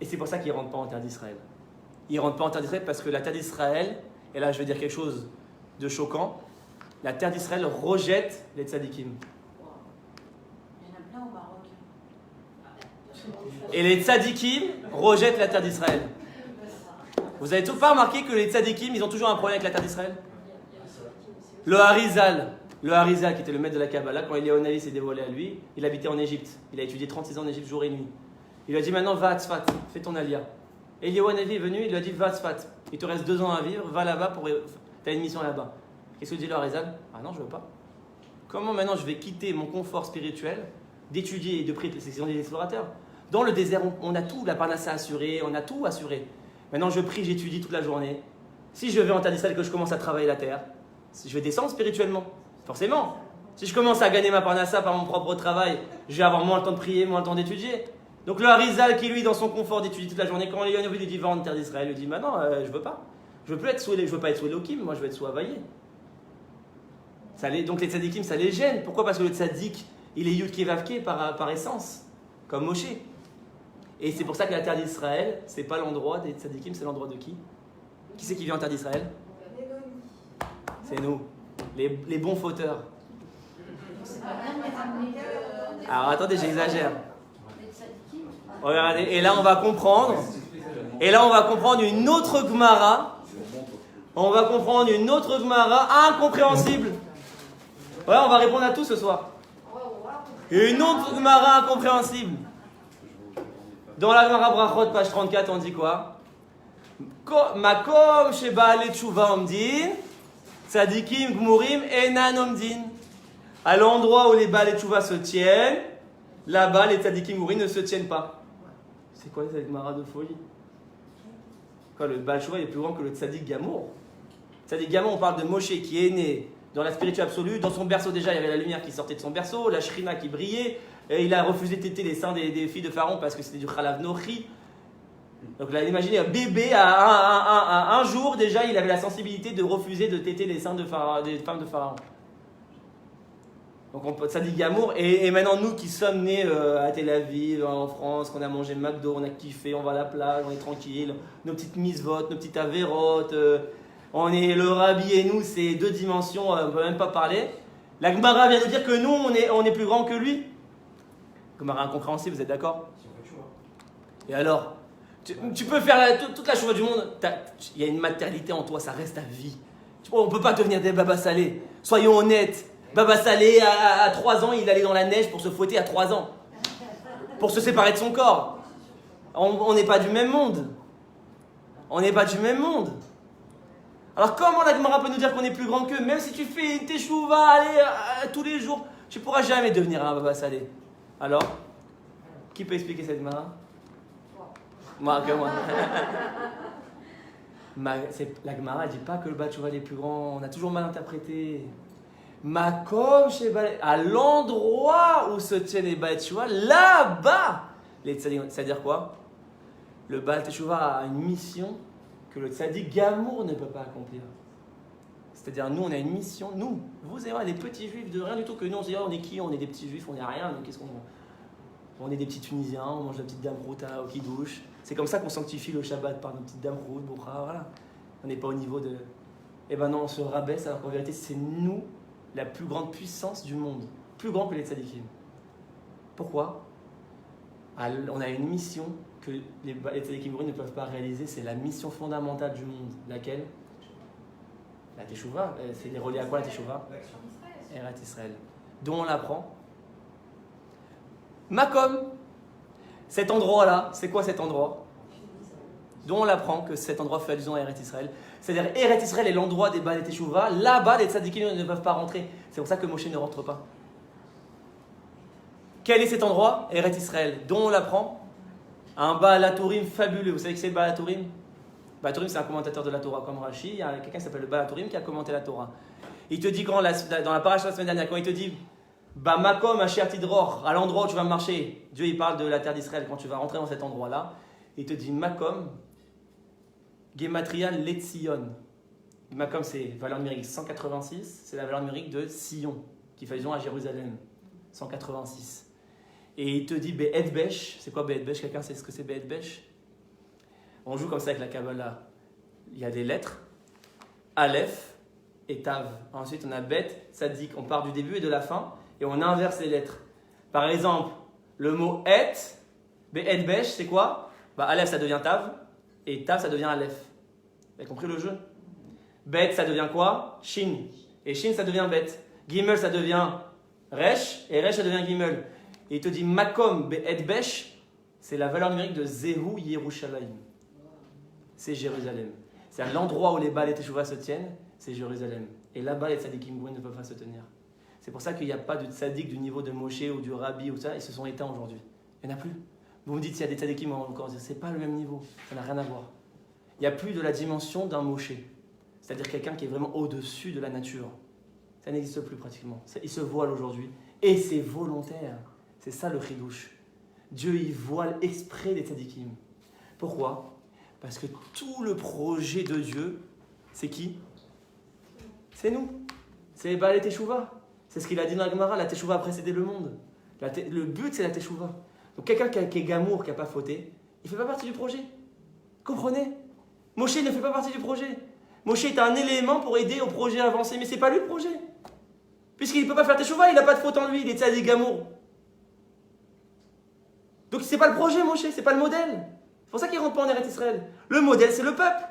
Et c'est pour ça qu'ils ne rentrent pas en terre d'Israël. Ils ne rentrent pas en terre d'Israël parce que la terre d'Israël, et là je vais dire quelque chose de choquant, la terre d'Israël rejette les tzadikim. Il y en a plein au Maroc. Et les tzadikim rejettent la terre d'Israël. Vous avez tout pas remarqué que les tzadikim, ils ont toujours un problème avec la terre d'Israël? Le Harizal, qui était le maître de la Kabbalah, quand Eliyahu Navi s'est dévoilé à lui, il habitait en Égypte. Il a étudié 36 ans en Égypte, jour et nuit. Il lui a dit maintenant, va à Tzfat, fais ton alia. Eliyahu Navi est venu, il lui a dit, va à Tzfat. Il te reste 2 ans à vivre, va là-bas, tu as une mission là-bas. Qu'est-ce que dit le Harizal? Ah non, je veux pas. Comment maintenant je vais quitter mon confort spirituel, d'étudier et de prier? C'est ce qu'ils ont dit les explorateurs. Dans le désert, on a tout, la parnassa assurée, on a tout assuré. Maintenant, je prie, j'étudie toute la journée. Si je vais en terre d'Israël et que je commence à travailler la terre, je vais descendre spirituellement. Forcément. Si je commence à gagner ma parnassa par mon propre travail, je vais avoir moins le temps de prier, moins le temps d'étudier. Donc le Harizal qui, lui, dans son confort d'étudier toute la journée, quand Eliyahu lui dit va en terre d'Israël, il lui dit bah non, je veux pas. Je veux pas être sous Elohim, moi je veux être sous Havaïe. Donc les tzadikim, ça les gêne. Pourquoi? Parce que le tzadik, il est Yud Kei Vav Kei par essence, comme Moshe. Et c'est pour ça que la terre d'Israël, c'est pas l'endroit des tzadikim, c'est l'endroit de qui? Qui c'est qui vit en terre d'Israël? C'est nous, les bons fauteurs. C'est pas bien de les ramener Alors attendez, j'exagère. Regardez, et là on va comprendre. Une autre Gemara. On va comprendre une autre Gemara incompréhensible. Ouais, on va répondre à tout ce soir. Une autre Gemara incompréhensible. Dans la Gemara Brachot, page 34, on dit quoi? Makom sheba le tshuva omdin, tzadikim gmurim enan omdin. À l'endroit où les Baal et Tchouva se tiennent, là-bas les tzadikim gmurim ne se tiennent pas. C'est quoi cette Gemara de folie? Quoi, le Baal Tchouva est plus grand que le tzadik Gamour. Tzadik Gamour, on parle de Moshe qui est né dans la spiritualité absolue. Dans son berceau déjà, il y avait la lumière qui sortait de son berceau, la shrina qui brillait. Et il a refusé de téter les seins des filles de Pharaon parce que c'était du chalav nochi. Donc là, imaginez un bébé à un jour déjà, il avait la sensibilité de refuser de téter les seins des femmes de Pharaon. Donc ça dit Gamour. Et maintenant nous qui sommes nés à Tel Aviv, en France, qu'on a mangé McDo, on a kiffé, on va à la plage, on est tranquille, nos petites misvot, nos petites avérotes, on est le Rabbi et nous, c'est 2 dimensions, on ne peut même pas parler. La Gemara vient de dire que nous, on est plus grand que lui. Gemara incompréhensible, vous êtes d'accord? Et alors, tu peux faire toute la chouva du monde, il y a une matérialité en toi, ça reste à vie. On ne peut pas devenir des babas salés. Soyons honnêtes. Baba Salé, à 3 ans, il allait dans la neige pour se fouetter à 3 ans. Pour se séparer de son corps. On n'est pas du même monde. On n'est pas du même monde. Alors comment la Gemara peut nous dire qu'on est plus grand qu'eux? Même si tu fais tes chouvas, allez, tous les jours, tu ne pourras jamais devenir un Baba Salé. Alors, qui peut expliquer cette Gemara? Moi, que moi. La Gemara ne dit pas que le Batchouva est plus grand. On a toujours mal interprété. Makom à l'endroit où se tiennent les Baal Teshuva, là-bas, c'est-à-dire quoi? Le Baal Teshuva a une mission que le Tzadik Gamour ne peut pas accomplir. C'est-à-dire, nous, on a une mission, nous, vous et moi, les petits juifs de rien du tout, que nous, on se dit, on est qui? On est des petits juifs, on n'est rien, donc qu'est-ce qu'on. On est des petits Tunisiens, on mange la petite dame routa au kidouche. C'est comme ça qu'on sanctifie le Shabbat par nos petites dames routes, voilà. On n'est pas au niveau de. Eh ben non, on se rabaisse, alors qu'en vérité, c'est nous la plus grande puissance du monde, plus grand que les tzadikim. Pourquoi? On a une mission que les tzadikim ne peuvent pas réaliser, c'est la mission fondamentale du monde. Laquelle? La Teshuvah, c'est relié à quoi la Teshuvah? Eretz Israël. D'où on l'apprend? Makom. Cet endroit-là, c'est quoi cet endroit? D'où on l'apprend que cet endroit fait allusion à Eretz Israël. C'est-à-dire Eretz Israël est l'endroit des Baal et Teshuvah. Là-bas, les tzadikim ne peuvent pas rentrer. C'est pour ça que Moshe ne rentre pas. Quel est cet endroit? Eretz Israël. D'où on l'apprend? Un Baal HaTurim fabuleux. Vous savez qui c'est le Baal HaTurim? Baal HaTurim, c'est un commentateur de la Torah comme Rashi. Il y a quelqu'un qui s'appelle le Baal HaTurim qui a commenté la Torah. Il te dit dans la paracha de la semaine dernière, quand il te dit Makom Asher Tidror, à l'endroit où tu vas marcher, Dieu il parle de la terre d'Israël quand tu vas rentrer dans cet endroit-là. Il te dit Makom Gematria Letzion. Makom, c'est valeur numérique 186, c'est la valeur numérique de Sion, qui fait allusion à Jérusalem. 186. Et il te dit Be'ed Besh. C'est quoi Be'ed Besh? Quelqu'un sait ce que c'est Be'ed Besh? On joue comme ça avec la Kabbalah. Il y a des lettres, Aleph et Tav. Ensuite, on a Bet, Tzadik. On part du début et de la fin et on inverse les lettres. Par exemple, le mot Et, Be'ed Besh, c'est quoi? Aleph, ça devient Tav et Tav, ça devient Aleph. Vous avez compris le jeu? Bet, ça devient quoi? Shin. Et Shin, ça devient Bet. Gimel, ça devient Resh et Resh, ça devient Gimel. Et il te dit Makom Be'ed Besh, c'est la valeur numérique de Zehu Yerushalayim. C'est Jérusalem. C'est l'endroit où les Baal et Teshuvah se tiennent, c'est Jérusalem. Et là-bas, les tzadikim ne peuvent pas se tenir. C'est pour ça qu'il n'y a pas de tzadik du niveau de Moshe ou du Rabbi ou ça, ils se sont éteints aujourd'hui. Il n'y en a plus. Vous me dites s'il y a des tzadikim encore, c'est pas le même niveau, ça n'a rien à voir. Il n'y a plus de la dimension d'un Moshe, c'est-à-dire quelqu'un qui est vraiment au-dessus de la nature. Ça n'existe plus pratiquement. Il se voile aujourd'hui et c'est volontaire. C'est ça le chidouche. Dieu il voile exprès les tzadikim. Pourquoi? Parce que tout le projet de Dieu, c'est qui? C'est nous. C'est les Baal et Teshuvah. C'est ce qu'il a dit dans la Gemara, la Teshuvah a précédé le monde. Le but, c'est la Teshuvah. Donc quelqu'un qui est gamour, qui n'a pas fauté, il ne fait pas partie du projet. Comprenez? Moshe ne fait pas partie du projet. Moshe est un élément pour aider au projet à avancer, mais ce n'est pas lui le projet. Puisqu'il ne peut pas faire Teshuvah, il n'a pas de faute en lui, il est tzadik gamour. Donc ce n'est pas le projet, Moshe, ce n'est pas le modèle. C'est pour ça qu'il ne rentre pas en Eretz Israël. Le modèle, c'est le peuple.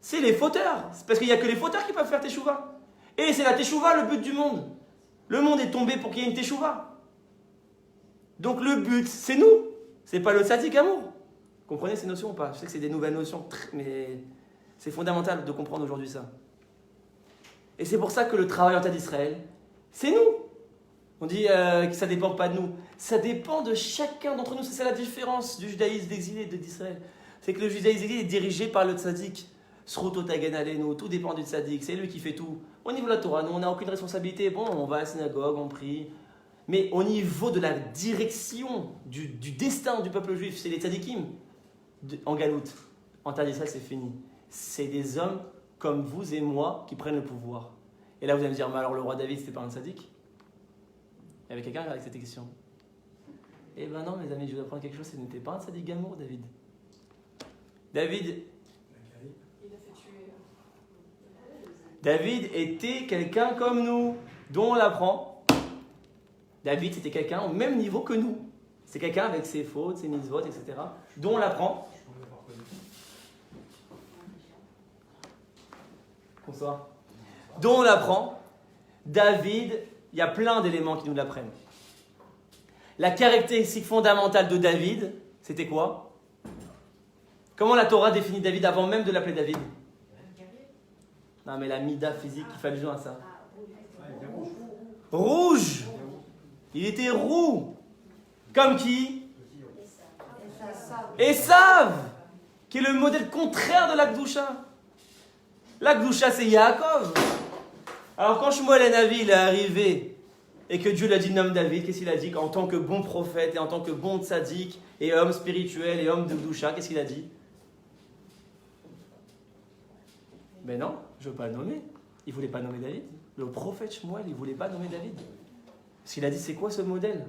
C'est les fauteurs. C'est parce qu'il n'y a que les fauteurs qui peuvent faire Teshuvah. Et c'est la Teshuvah le but du monde. Le monde est tombé pour qu'il y ait une Teshuvah. Donc le but, c'est nous. C'est pas le tzadik amour. Vous comprenez ces notions ou pas? Je sais que c'est des nouvelles notions, mais c'est fondamental de comprendre aujourd'hui ça. Et c'est pour ça que le travail en terre d'Israël, c'est nous. On dit que ça ne dépend pas de nous. Ça dépend de chacun d'entre nous. C'est ça la différence du judaïsme d'exilé et d'Israël. C'est que le judaïsme d'exilé est dirigé par le tzaddik. Sroto tagen aleinu, tout dépend du tzaddik. C'est lui qui fait tout. Au niveau de la Torah, nous, on n'a aucune responsabilité. Bon, on va à la synagogue, on prie. Mais au niveau de la direction du destin du peuple juif, c'est les tzaddikim en galoute. En terre d'Israël, c'est fini. C'est des hommes comme vous et moi qui prennent le pouvoir. Et là, vous allez me dire, mais alors le roi David, c'était pas un tzaddik? Il y avait quelqu'un avec cette question. Eh ben non, mes amis, je vais apprendre quelque chose, ce n'était pas un tzaddik gamour, David. David était quelqu'un comme nous, dont on l'apprend. David, c'était quelqu'un au même niveau que nous. C'est quelqu'un avec ses fautes, ses mitzvot, etc. Dont on l'apprend. Bonsoir. Dont on l'apprend. David, il y a plein d'éléments qui nous l'apprennent. La caractéristique fondamentale de David, c'était quoi? Comment la Torah définit David avant même de l'appeler David? Non, mais la mida physique qui fait allusion à ça. Rouge. Il était roux. Comme qui? Esav, qui est le modèle contraire de la Gdusha. La Gdusha, c'est Yaakov. Alors quand Shmuel HaNavi il est arrivé et que Dieu l'a dit nomme David, qu'est-ce qu'il a dit? En tant que bon prophète et en tant que bon tzaddik et homme spirituel et homme de Gdusha, qu'est-ce qu'il a dit? Mais non, je ne veux pas le nommer. Il ne voulait pas nommer David. Le prophète Shmuel, il ne voulait pas nommer David. Parce qu'il a dit, c'est quoi ce modèle?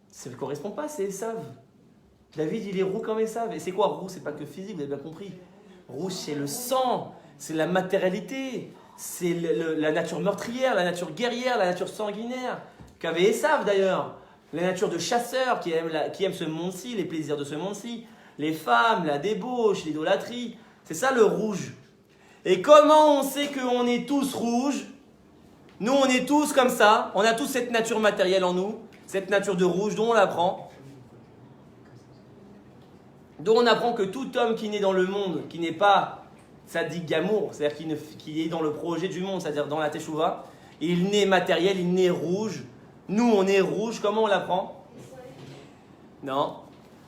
Ça ne correspond pas, c'est Esav. David, il est roux comme Esav. Et c'est quoi roux? C'est pas que physique, vous avez bien compris. Rouge, c'est le sang, c'est la matérialité, c'est la nature meurtrière, la nature guerrière, la nature sanguinaire, qu'avait Esav d'ailleurs. La nature de chasseur qui aime ce monde-ci, les plaisirs de ce monde-ci, les femmes, la débauche, l'idolâtrie. C'est ça le rouge. Et comment on sait qu'on est tous rouges? Nous, on est tous comme ça. On a tous cette nature matérielle en nous, cette nature de rouge, dont on l'apprend. Dont on apprend que tout homme qui naît dans le monde, qui n'est pas Tzadik Gamour, c'est-à-dire qui est dans le projet du monde, c'est-à-dire dans la Teshuvah, il naît matériel, il naît rouge. Nous, on est rouge. Comment on l'apprend? Non.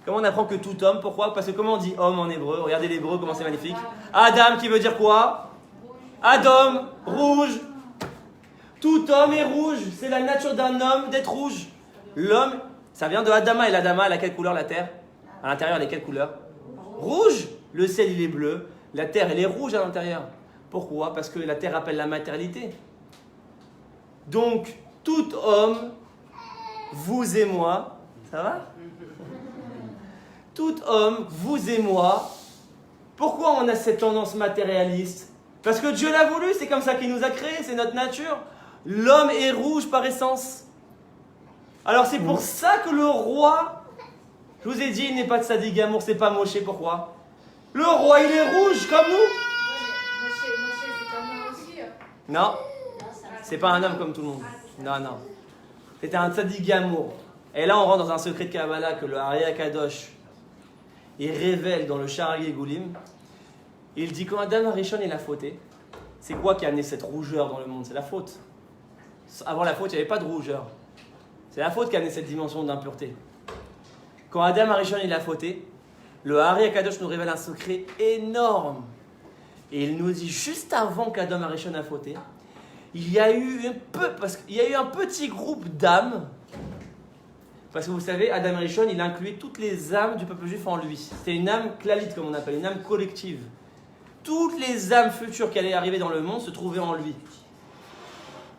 Comment on apprend que tout homme? Pourquoi? Parce que comment on dit homme en hébreu? Regardez l'hébreu, comment c'est magnifique. Adam, qui veut dire quoi? Adam, rouge. Tout homme est rouge. C'est la nature d'un homme d'être rouge. L'homme, ça vient de Adama. Et l'Adama, elle a quelle couleur, la terre? À l'intérieur, elle est quelle couleur? Rouge. Le ciel, il est bleu. La terre, elle est rouge à l'intérieur. Pourquoi? Parce que la terre appelle la matérialité. Donc, tout homme, vous et moi, ça va? Tout homme, vous et moi, pourquoi on a cette tendance matérialiste? Parce que Dieu l'a voulu, c'est comme ça qu'il nous a créés, c'est notre nature. L'homme est rouge par essence. Alors c'est pour ça que le roi, je vous ai dit, il n'est pas de Tzadik Gamour, c'est pas Moshe, pourquoi? Le roi, il est rouge comme nous. Moshe, c'est un homme aussi. Non, c'est pas un homme comme tout le monde. Non, non. C'était un Tzadik Gamour. Et là, on rentre dans un secret de Kabbalah que le Ari Akadosh, il révèle dans le Sha'ar Yegulim. Il dit quand Adam Arishon il a fauté, c'est quoi qui a amené cette rougeur dans le monde? C'est la faute. Avant la faute, il n'y avait pas de rougeur. C'est la faute qui a amené cette dimension d'impureté. Quand Adam Arishon il a fauté, le Ari Akadosh nous révèle un secret énorme. Et il nous dit juste avant qu'Adam Arishon a fauté, il y a eu un petit groupe d'âmes. Parce que vous savez, Adam Arishon, il incluait toutes les âmes du peuple juif en lui. C'était une âme klalite, comme on appelle, une âme collective. Toutes les âmes futures qui allaient arriver dans le monde se trouvaient en lui.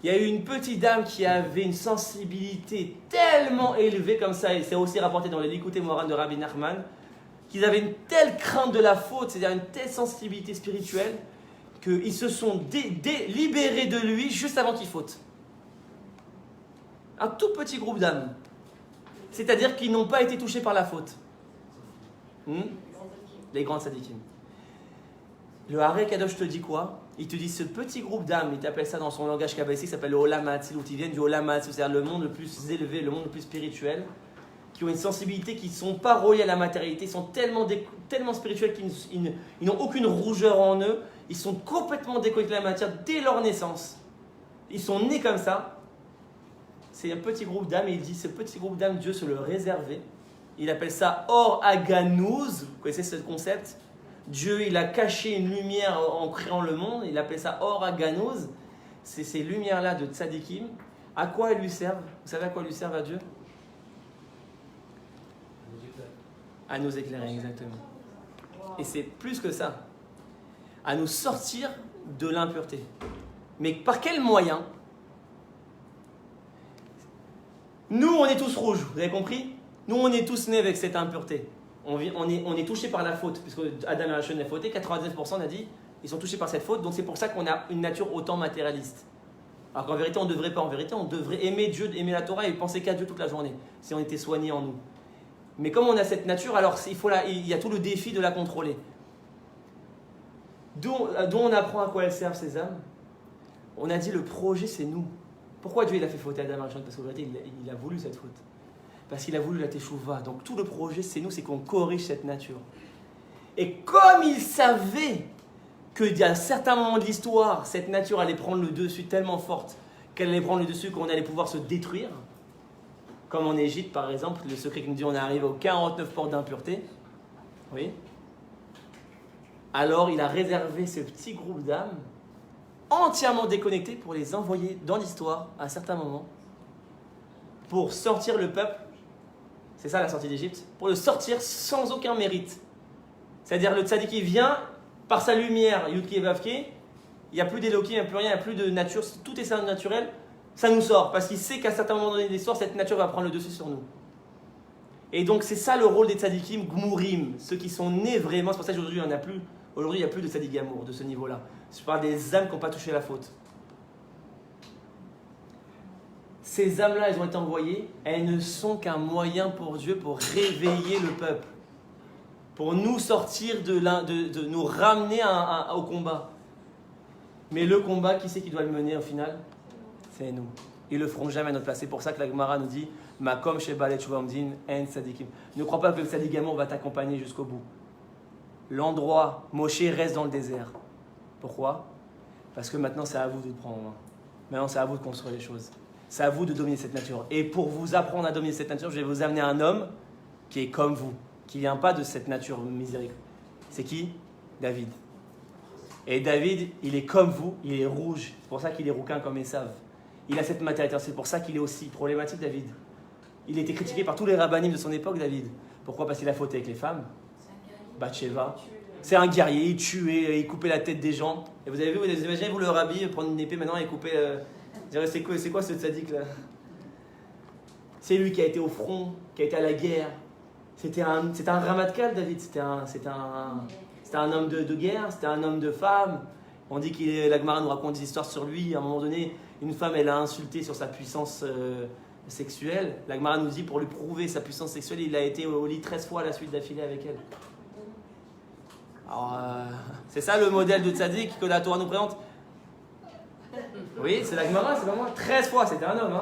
Il y a eu une petite âme qui avait une sensibilité tellement élevée comme ça, et c'est aussi rapporté dans les Likutei Moharan de Rabbi Nachman, qu'ils avaient une telle crainte de la faute, c'est-à-dire une telle sensibilité spirituelle, qu'ils se sont libérés de lui juste avant qu'il faute. Un tout petit groupe d'âmes. C'est-à-dire qu'ils n'ont pas été touchés par la faute. Les grands tzadikim. Le Hari Kadosh te dit quoi? Il te dit ce petit groupe d'âmes, il t'appelle ça dans son langage kabbalistique, ça s'appelle le Olam HaAtzilut. Ils viennent du Olam HaAtzilut, c'est-à-dire le monde le plus élevé, le monde le plus spirituel, qui ont une sensibilité qui ne sont pas reliés à la matérialité, ils sont tellement spirituels qu'ils n'ont aucune rougeur en eux, ils sont complètement déconnectés de la matière dès leur naissance. Ils sont nés comme ça. C'est un petit groupe d'âmes et il dit ce petit groupe d'âmes, Dieu se le réservait. Il appelle ça Or Aganouz. Vous connaissez ce concept? Dieu, il a caché une lumière en créant le monde. Il appelle ça Or Aganouz. C'est ces lumières-là de Tzadikim. À quoi elles lui servent? Vous savez à quoi elles lui servent à Dieu? À nous éclairer, exactement. Et c'est plus que ça. À nous sortir de l'impureté. Mais par quel moyen? Nous, on est tous rouges, vous avez compris? Nous, on est tous nés avec cette impureté. On est touchés par la faute, puisque Adam et Rachel a fauté, 99% on a dit, ils sont touchés par cette faute, donc c'est pour ça qu'on a une nature autant matérialiste. Alors qu'en vérité, on ne devrait pas, en vérité, on devrait aimer Dieu, aimer la Torah et penser qu'à Dieu toute la journée, si on était soigné en nous. Mais comme on a cette nature, alors il y a tout le défi de la contrôler. D'où on apprend à quoi elles servent ces âmes. On a dit le projet, c'est nous. Pourquoi Dieu il a fait fauter Adam et Rachel? Parce qu'en vérité, il a voulu cette faute. Parce qu'il a voulu la teshuva. Donc tout le projet, c'est nous, c'est qu'on corrige cette nature. Et comme il savait qu'à un certain moment de l'histoire, cette nature allait prendre le dessus tellement forte qu'elle allait prendre le dessus qu'on allait pouvoir se détruire, comme en Égypte par exemple, le secret qui nous dit on est arrivé aux 49 portes d'impureté, oui. Alors il a réservé ce petit groupe d'âmes entièrement déconnectés pour les envoyer dans l'histoire à certains moments pour sortir le peuple. C'est ça la sortie d'Égypte, pour le sortir sans aucun mérite. C'est-à-dire le tzaddik qui vient par sa lumière, Yudke et Vavke, il n'y a plus d'Elohim, il n'y a plus rien, il n'y a plus de nature, tout est naturel, ça nous sort, parce qu'il sait qu'à certains moments donné de l'histoire, cette nature va prendre le dessus sur nous. Et donc c'est ça le rôle des tzaddikim gmurim, ceux qui sont nés vraiment, c'est pour ça qu'aujourd'hui il n'y en a plus, aujourd'hui il n'y a plus de tzaddik gamour de ce niveau-là. Je parle des âmes qui n'ont pas touché la faute. Ces âmes-là, elles ont été envoyées, elles ne sont qu'un moyen pour Dieu pour réveiller le peuple, pour nous sortir de nous ramener au combat. Mais le combat, qui c'est qui doit le mener au final? C'est nous. Ils le feront jamais à notre place. C'est pour ça que la Gemara nous dit Makom Sheba Letchouva Omdin En Sadikim. Ne crois pas que le Sadik Amour va t'accompagner jusqu'au bout. L'endroit, Moshe reste dans le désert. Pourquoi? Parce que maintenant c'est à vous de le prendre en main. Maintenant c'est à vous de construire les choses. C'est à vous de dominer cette nature. Et pour vous apprendre à dominer cette nature, je vais vous amener un homme qui est comme vous, qui ne vient pas de cette nature miséricorde. C'est qui? David. Et David, il est comme vous, il est rouge. C'est pour ça qu'il est rouquin comme Esav. Il a cette matérialité, c'est pour ça qu'il est aussi problématique, David. Il était critiqué par tous les rabbinim de son époque, David. Pourquoi? Parce qu'il a fauté avec les femmes. Bathsheba. C'est un guerrier, il tuait, il coupait la tête des gens. Et vous avez vu, vous imaginez, vous le rabbi prendre une épée maintenant et couper... C'est quoi ce tzaddik là? C'est lui qui a été au front, qui a été à la guerre. C'était un ramatkal, David. C'était un homme de guerre, c'était un homme de femme. On dit la Gemara nous raconte des histoires sur lui. À un moment donné, une femme, elle a insulté sur sa puissance sexuelle. La Gemara nous dit, pour lui prouver sa puissance sexuelle, il a été au lit 13 fois à la suite d'affilée avec elle. Alors, c'est ça le modèle de tzaddik que la Torah nous présente? Oui, c'est la Gemara, c'est pas moi. 13 fois, c'était un homme.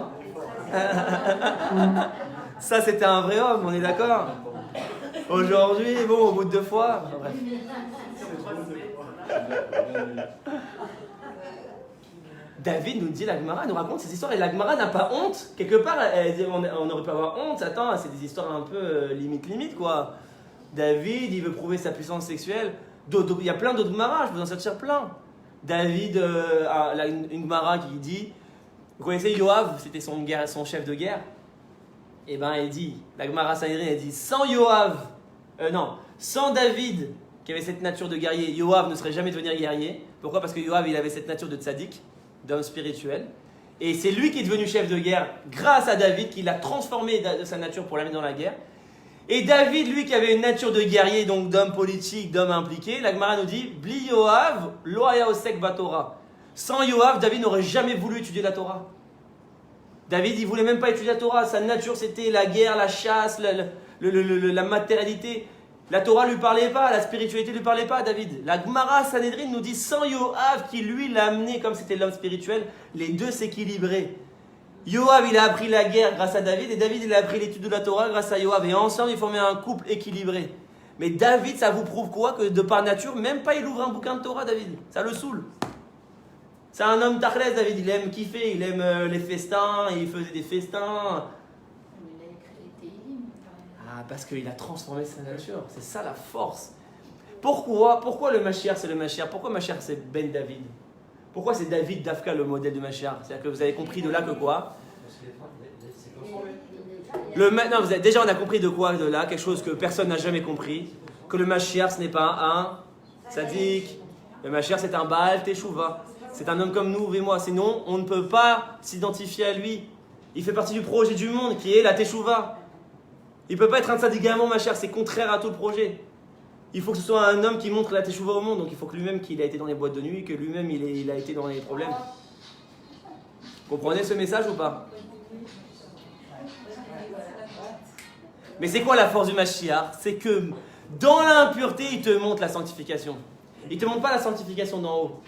Hein. Ça, c'était un vrai homme, on est d'accord? Aujourd'hui, bon, au bout de 2 fois. Bref. David nous dit, la Gemara nous raconte ces histoires et la Gemara n'a pas honte. Quelque part, on aurait pu avoir honte. Attends, c'est des histoires un peu limite quoi. David, il veut prouver sa puissance sexuelle. Il y a plein d'autres Gemara, je peux en sortir plein. David, une Gemara qui dit, vous connaissez Yoav, c'était son chef de guerre. Et ben, il dit, la Gemara Sanhedrin, elle dit, sans David, qui avait cette nature de guerrier, Yoav ne serait jamais devenu guerrier. Pourquoi? Parce que Yoav, il avait cette nature de tzaddik, d'homme spirituel. Et c'est lui qui est devenu chef de guerre grâce à David, qui l'a transformé de sa nature pour l'amener dans la guerre. Et David, lui, qui avait une nature de guerrier, donc d'homme politique, d'homme impliqué, la Gemara nous dit, Bli Yoav, lo haya osek batorah. Sans Yoav, David n'aurait jamais voulu étudier la Torah. David, il voulait même pas étudier la Torah. Sa nature, c'était la guerre, la chasse, la matérialité. La Torah lui parlait pas, la spiritualité lui parlait pas à David. La Gemara Sanhedrin nous dit, sans Yoav, qui lui l'a amené comme c'était l'homme spirituel, les deux s'équilibraient. Yoav, il a appris la guerre grâce à David, et David, il a appris l'étude de la Torah grâce à Yoav. Et ensemble, ils formaient un couple équilibré. Mais David, ça vous prouve quoi? Que de par nature, même pas il ouvre un bouquin de Torah, David. Ça le saoule. C'est un homme tachlès, David. Il aime kiffer, il aime les festins, il faisait des festins. Mais il a écrit les Télim. Ah, parce qu'il a transformé sa nature. C'est ça la force. Pourquoi le Mashiach, c'est le Mashiach? Pourquoi Mashiach, c'est Ben David? Pourquoi c'est David Dafka le modèle de Mashiach? C'est-à-dire que vous avez compris de là que quoi? Déjà, on a compris de quoi de là? Quelque chose que personne n'a jamais compris. Que le Mashiach, ce n'est pas un tzaddik. Le Mashiach, c'est un Baal Teshuvah. C'est un homme comme nous et moi. Sinon, on ne peut pas s'identifier à lui. Il fait partie du projet du monde qui est la Teshuvah. Il ne peut pas être un tzaddik gamon, Mashiach. C'est contraire à tout le projet. Il faut que ce soit un homme qui montre la Teshuvah au monde. Donc il faut que lui-même, qu'il a été dans les boîtes de nuit, que lui-même, il a été dans les problèmes. Vous comprenez ce message ou pas? Mais c'est quoi la force du Mashiach? C'est que dans l'impureté, il te montre la sanctification. Il ne te montre pas la sanctification d'en haut.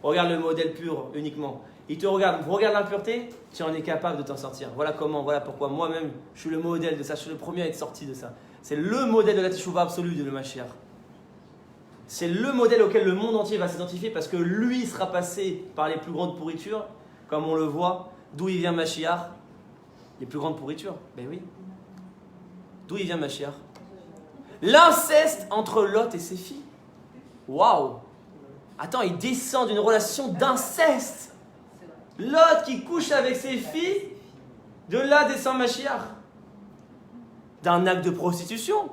Regarde le modèle pur uniquement. Il te regarde, vous regardez l'impureté, tu en es capable de t'en sortir. Voilà comment, voilà pourquoi moi-même, je suis le modèle de ça. Je suis le premier à être sorti de ça. C'est le modèle de la Teshuvah absolue de le Mashiach. C'est le modèle auquel le monde entier va s'identifier parce que lui sera passé par les plus grandes pourritures, comme on le voit. D'où il vient Mashiach? Les plus grandes pourritures. Ben oui. D'où il vient Mashiach? L'inceste entre Lot et ses filles. Waouh! Attends, il descend d'une relation d'inceste. Lot qui couche avec ses filles, de là descend Mashiach. D'un acte de prostitution.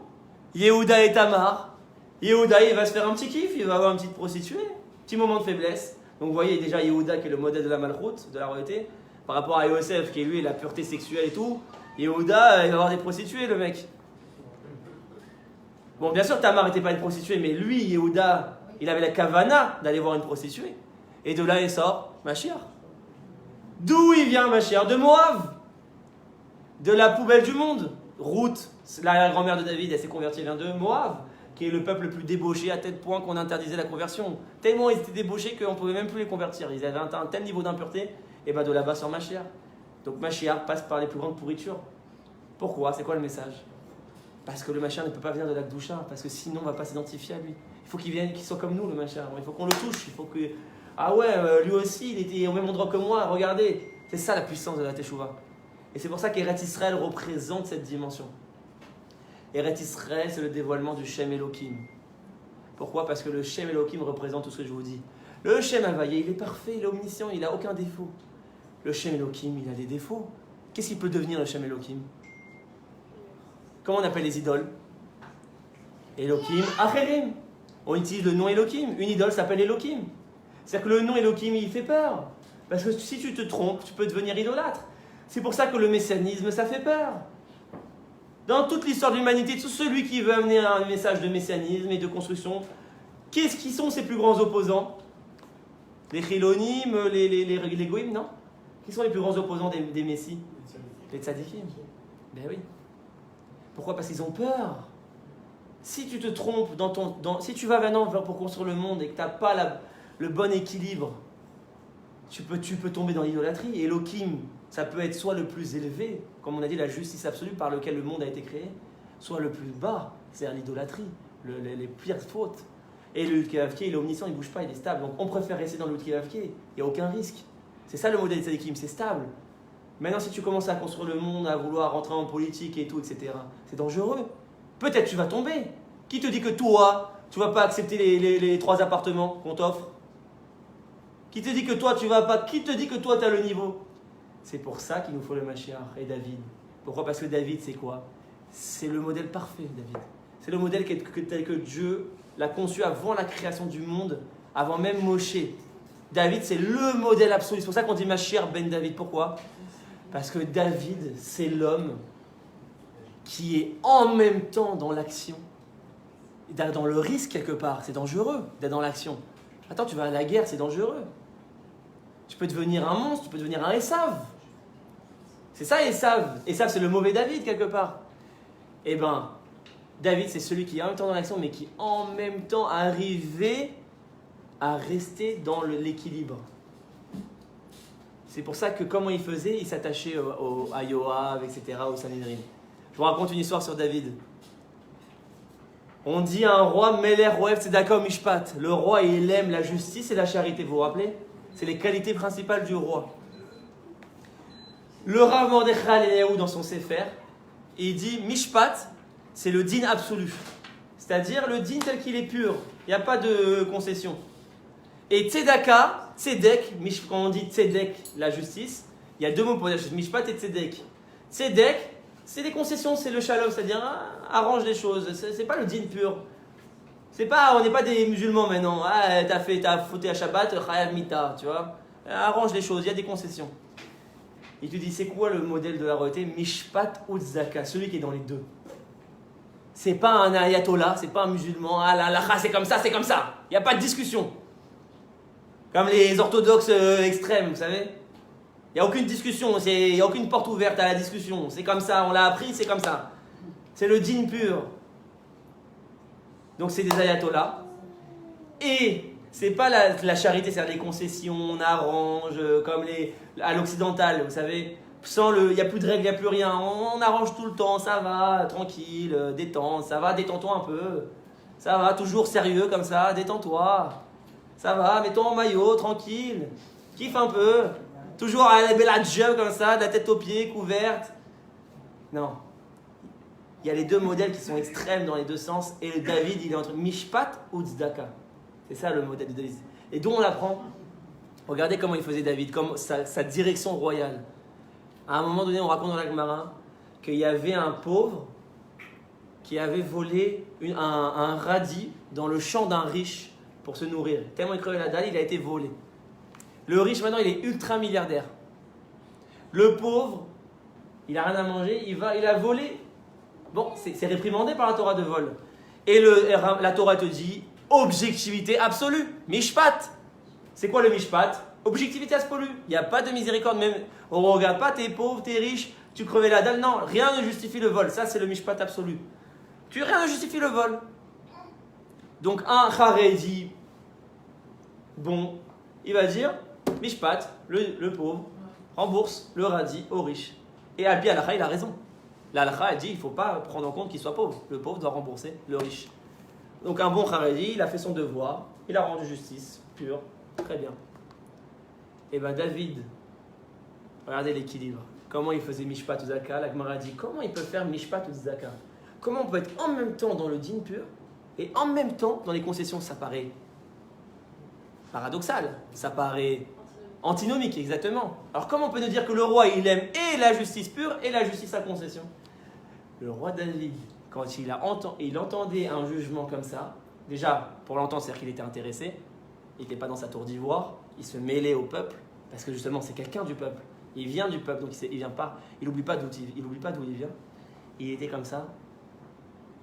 Yehuda et Tamar. Yehuda, il va se faire un petit kiff, il va avoir une petite prostituée. Petit moment de faiblesse. Donc vous voyez déjà Yehuda qui est le modèle de la malchoute, de la royauté. Par rapport à Yosef qui est lui la pureté sexuelle et tout. Yehuda, il va avoir des prostituées le mec. Bon, bien sûr, Tamar n'était pas une prostituée, mais lui, Yehuda, il avait la kavana d'aller voir une prostituée. Et de là, il sort Mashiach. D'où il vient Mashiach? De Moab. De la poubelle du monde. Ruth, la grand-mère de David, elle s'est convertie, elle vient de Moab. qui est le peuple le plus débauché à tel point qu'on interdisait la conversion. Tellement ils étaient débauchés qu'on ne pouvait même plus les convertir. Ils avaient un tel niveau d'impureté, et bien de là-bas sort Mashiach. Donc Mashiach passe par les plus grandes pourritures. Pourquoi? C'est quoi le message? Parce que le Mashiach ne peut pas venir de la Kedusha, parce que sinon on ne va pas s'identifier à lui. Il faut qu'il vienne, qu'il soit comme nous, le Mashiach. Il faut qu'on le touche, il faut que... Ah ouais, lui aussi, il était au même endroit que moi, regardez. C'est ça la puissance de la Teshuvah. Et c'est pour ça qu'Eretz Israël représente cette dimension. Eretz Israël, c'est le dévoilement du Shem Elohim. Pourquoi? Parce que le Shem Elohim représente tout ce que je vous dis. Le Shem Havayé, il est parfait, il est omniscient, il n'a aucun défaut. Le Shem Elohim, il a des défauts. Qu'est-ce qu'il peut devenir le Shem Elohim? Comment on appelle les idoles? Elohim, Acherim. On utilise le nom Elohim. Une idole s'appelle Elohim. C'est-à-dire que le nom Elohim, il fait peur. Parce que si tu te trompes, tu peux devenir idolâtre. C'est pour ça que le messianisme, ça fait peur. Dans toute l'histoire de l'humanité, tout celui qui veut amener un message de messianisme et de construction, qui sont ses plus grands opposants? Les chilonim, les goïms, non? Qui sont les plus grands opposants des messies? Les tzadikim. Ben oui. Pourquoi? Parce qu'ils ont peur. Si tu te trompes, si tu vas maintenant pour construire le monde et que tu n'as pas le bon équilibre, tu peux tomber dans l'idolâtrie. Et Elohim, ça peut être soit le plus élevé, comme on a dit, la justice absolue par laquelle le monde a été créé, soit le plus bas, c'est-à-dire l'idolâtrie, les pires fautes. Et le Kavke, il est omniscient, il ne bouge pas, il est stable. Donc on préfère rester dans le Kavke, il n'y a aucun risque. C'est ça le modèle de Tzadikim, c'est stable. Maintenant, si tu commences à construire le monde, à vouloir rentrer en politique et tout, etc., c'est dangereux. Peut-être tu vas tomber. Qui te dit que toi, tu ne vas pas accepter les 3 appartements qu'on t'offre? Qui te dit que toi, tu vas pas? Qui te dit que toi, tu as le niveau? C'est pour ça qu'il nous faut le Mashiach et David. Pourquoi? Parce que David, c'est quoi? C'est le modèle parfait, David. C'est le modèle tel que Dieu l'a conçu avant la création du monde, avant même Moshe. David, c'est le modèle absolu. C'est pour ça qu'on dit Mashiach ben David. Pourquoi? Parce que David, c'est l'homme qui est en même temps dans l'action, dans le risque quelque part. C'est dangereux d'être dans l'action. Attends, tu vas à la guerre, c'est dangereux. Tu peux devenir un monstre, tu peux devenir un Esav. C'est ça Esav. Esav, c'est le mauvais David quelque part. Eh bien, David, c'est celui qui est en même temps dans l'action, mais qui en même temps arrivé à rester dans l'équilibre. C'est pour ça que comment il faisait, il s'attachait à Yoav, etc., au Sanhedrin. Je vous raconte une histoire sur David. On dit à un roi, Meler Roev Tzedaka Mishpat. Le roi, il aime la justice et la charité, vous vous rappelez? C'est les qualités principales du roi. Le Rav Mordechai Eliyahu, dans son Sefer, il dit Mishpat, c'est le din absolu. C'est-à-dire le din tel qu'il est pur. Il n'y a pas de concession. Et Tzedaka, Tzedek, quand on dit Tzedek, la justice, il y a 2 mots pour la justice, Mishpat et Tzedek. Tzedek, c'est des concessions, c'est le shalom, c'est-à-dire arrange les choses. C'est pas le din pur. On n'est pas des musulmans maintenant. Ah, t'as fauté à Shabbat, Chayav Mita, tu vois. Arrange les choses, il y a des concessions. Il te dit, c'est quoi le modèle de la royauté? Mishpat ou Tzedaka, celui qui est dans les deux. C'est pas un ayatollah, c'est pas un musulman. Ah là, c'est comme ça, c'est comme ça. Il n'y a pas de discussion. Comme les orthodoxes extrêmes, vous savez. Il n'y a aucune discussion, il n'y a aucune porte ouverte à la discussion. C'est comme ça, on l'a appris, c'est comme ça. C'est le din pur. Donc c'est des ayatollahs. Et c'est pas la charité, c'est-à-dire les concessions, on arrange, comme à l'occidental, vous savez. Il n'y a plus de règles, il n'y a plus rien. On arrange tout le temps, ça va, tranquille, détends, ça va, détends-toi un peu. Ça va, toujours sérieux comme ça, détends-toi. Ça va, mets-toi en maillot, tranquille. Kiffe un peu. Toujours à la belle jump comme ça, de la tête aux pieds, couverte. Non. Il y a les 2 modèles qui sont extrêmes dans les 2 sens. Et le David, il est entre Mishpat ou Tzedaka. C'est ça le modèle de David. Et d'où on l'apprend? Regardez comment il faisait David, comme sa direction royale. À un moment donné, on raconte dans la Gemara qu'il y avait un pauvre qui avait volé un radis dans le champ d'un riche pour se nourrir. Tellement il crevait la dalle, il a été volé. Le riche, maintenant, il est ultra milliardaire. Le pauvre, il n'a rien à manger, il a volé. Bon, c'est réprimandé par la Torah de vol. Et la Torah te dit, objectivité absolue, mishpat. C'est quoi le mishpat? Objectivité absolue. Il n'y a pas de miséricorde, même. On ne regarde pas, t'es pauvre, t'es riche, tu crevais la dalle. Non, rien ne justifie le vol. Ça, c'est le mishpat absolu. Rien ne justifie le vol. Donc un Haredi, bon, il va dire, Mishpat, le pauvre, rembourse le radis au riche. Et Alpi Halakha, il a raison. La Halakha, elle dit, il ne faut pas prendre en compte qu'il soit pauvre. Le pauvre doit rembourser le riche. Donc un bon Haredi, il a fait son devoir, il a rendu justice, pure, très bien. Et bien David, regardez l'équilibre. Comment il faisait Mishpat ou Zaka? La Gemara dit, comment il peut faire Mishpat ou Zaka? Comment on peut être en même temps dans le din pur et en même temps dans les concessions? Ça paraît paradoxal, ça paraît antinomique, exactement. Alors comment on peut nous dire que le roi, il aime et la justice pure et la justice à concession? Le roi David, quand il entendait un jugement comme ça, déjà, pour l'entendre, c'est-à-dire qu'il était intéressé, il n'était pas dans sa tour d'ivoire, il se mêlait au peuple, parce que justement, c'est quelqu'un du peuple. Il vient du peuple, donc il n'oublie pas d'où il vient. Il était comme ça,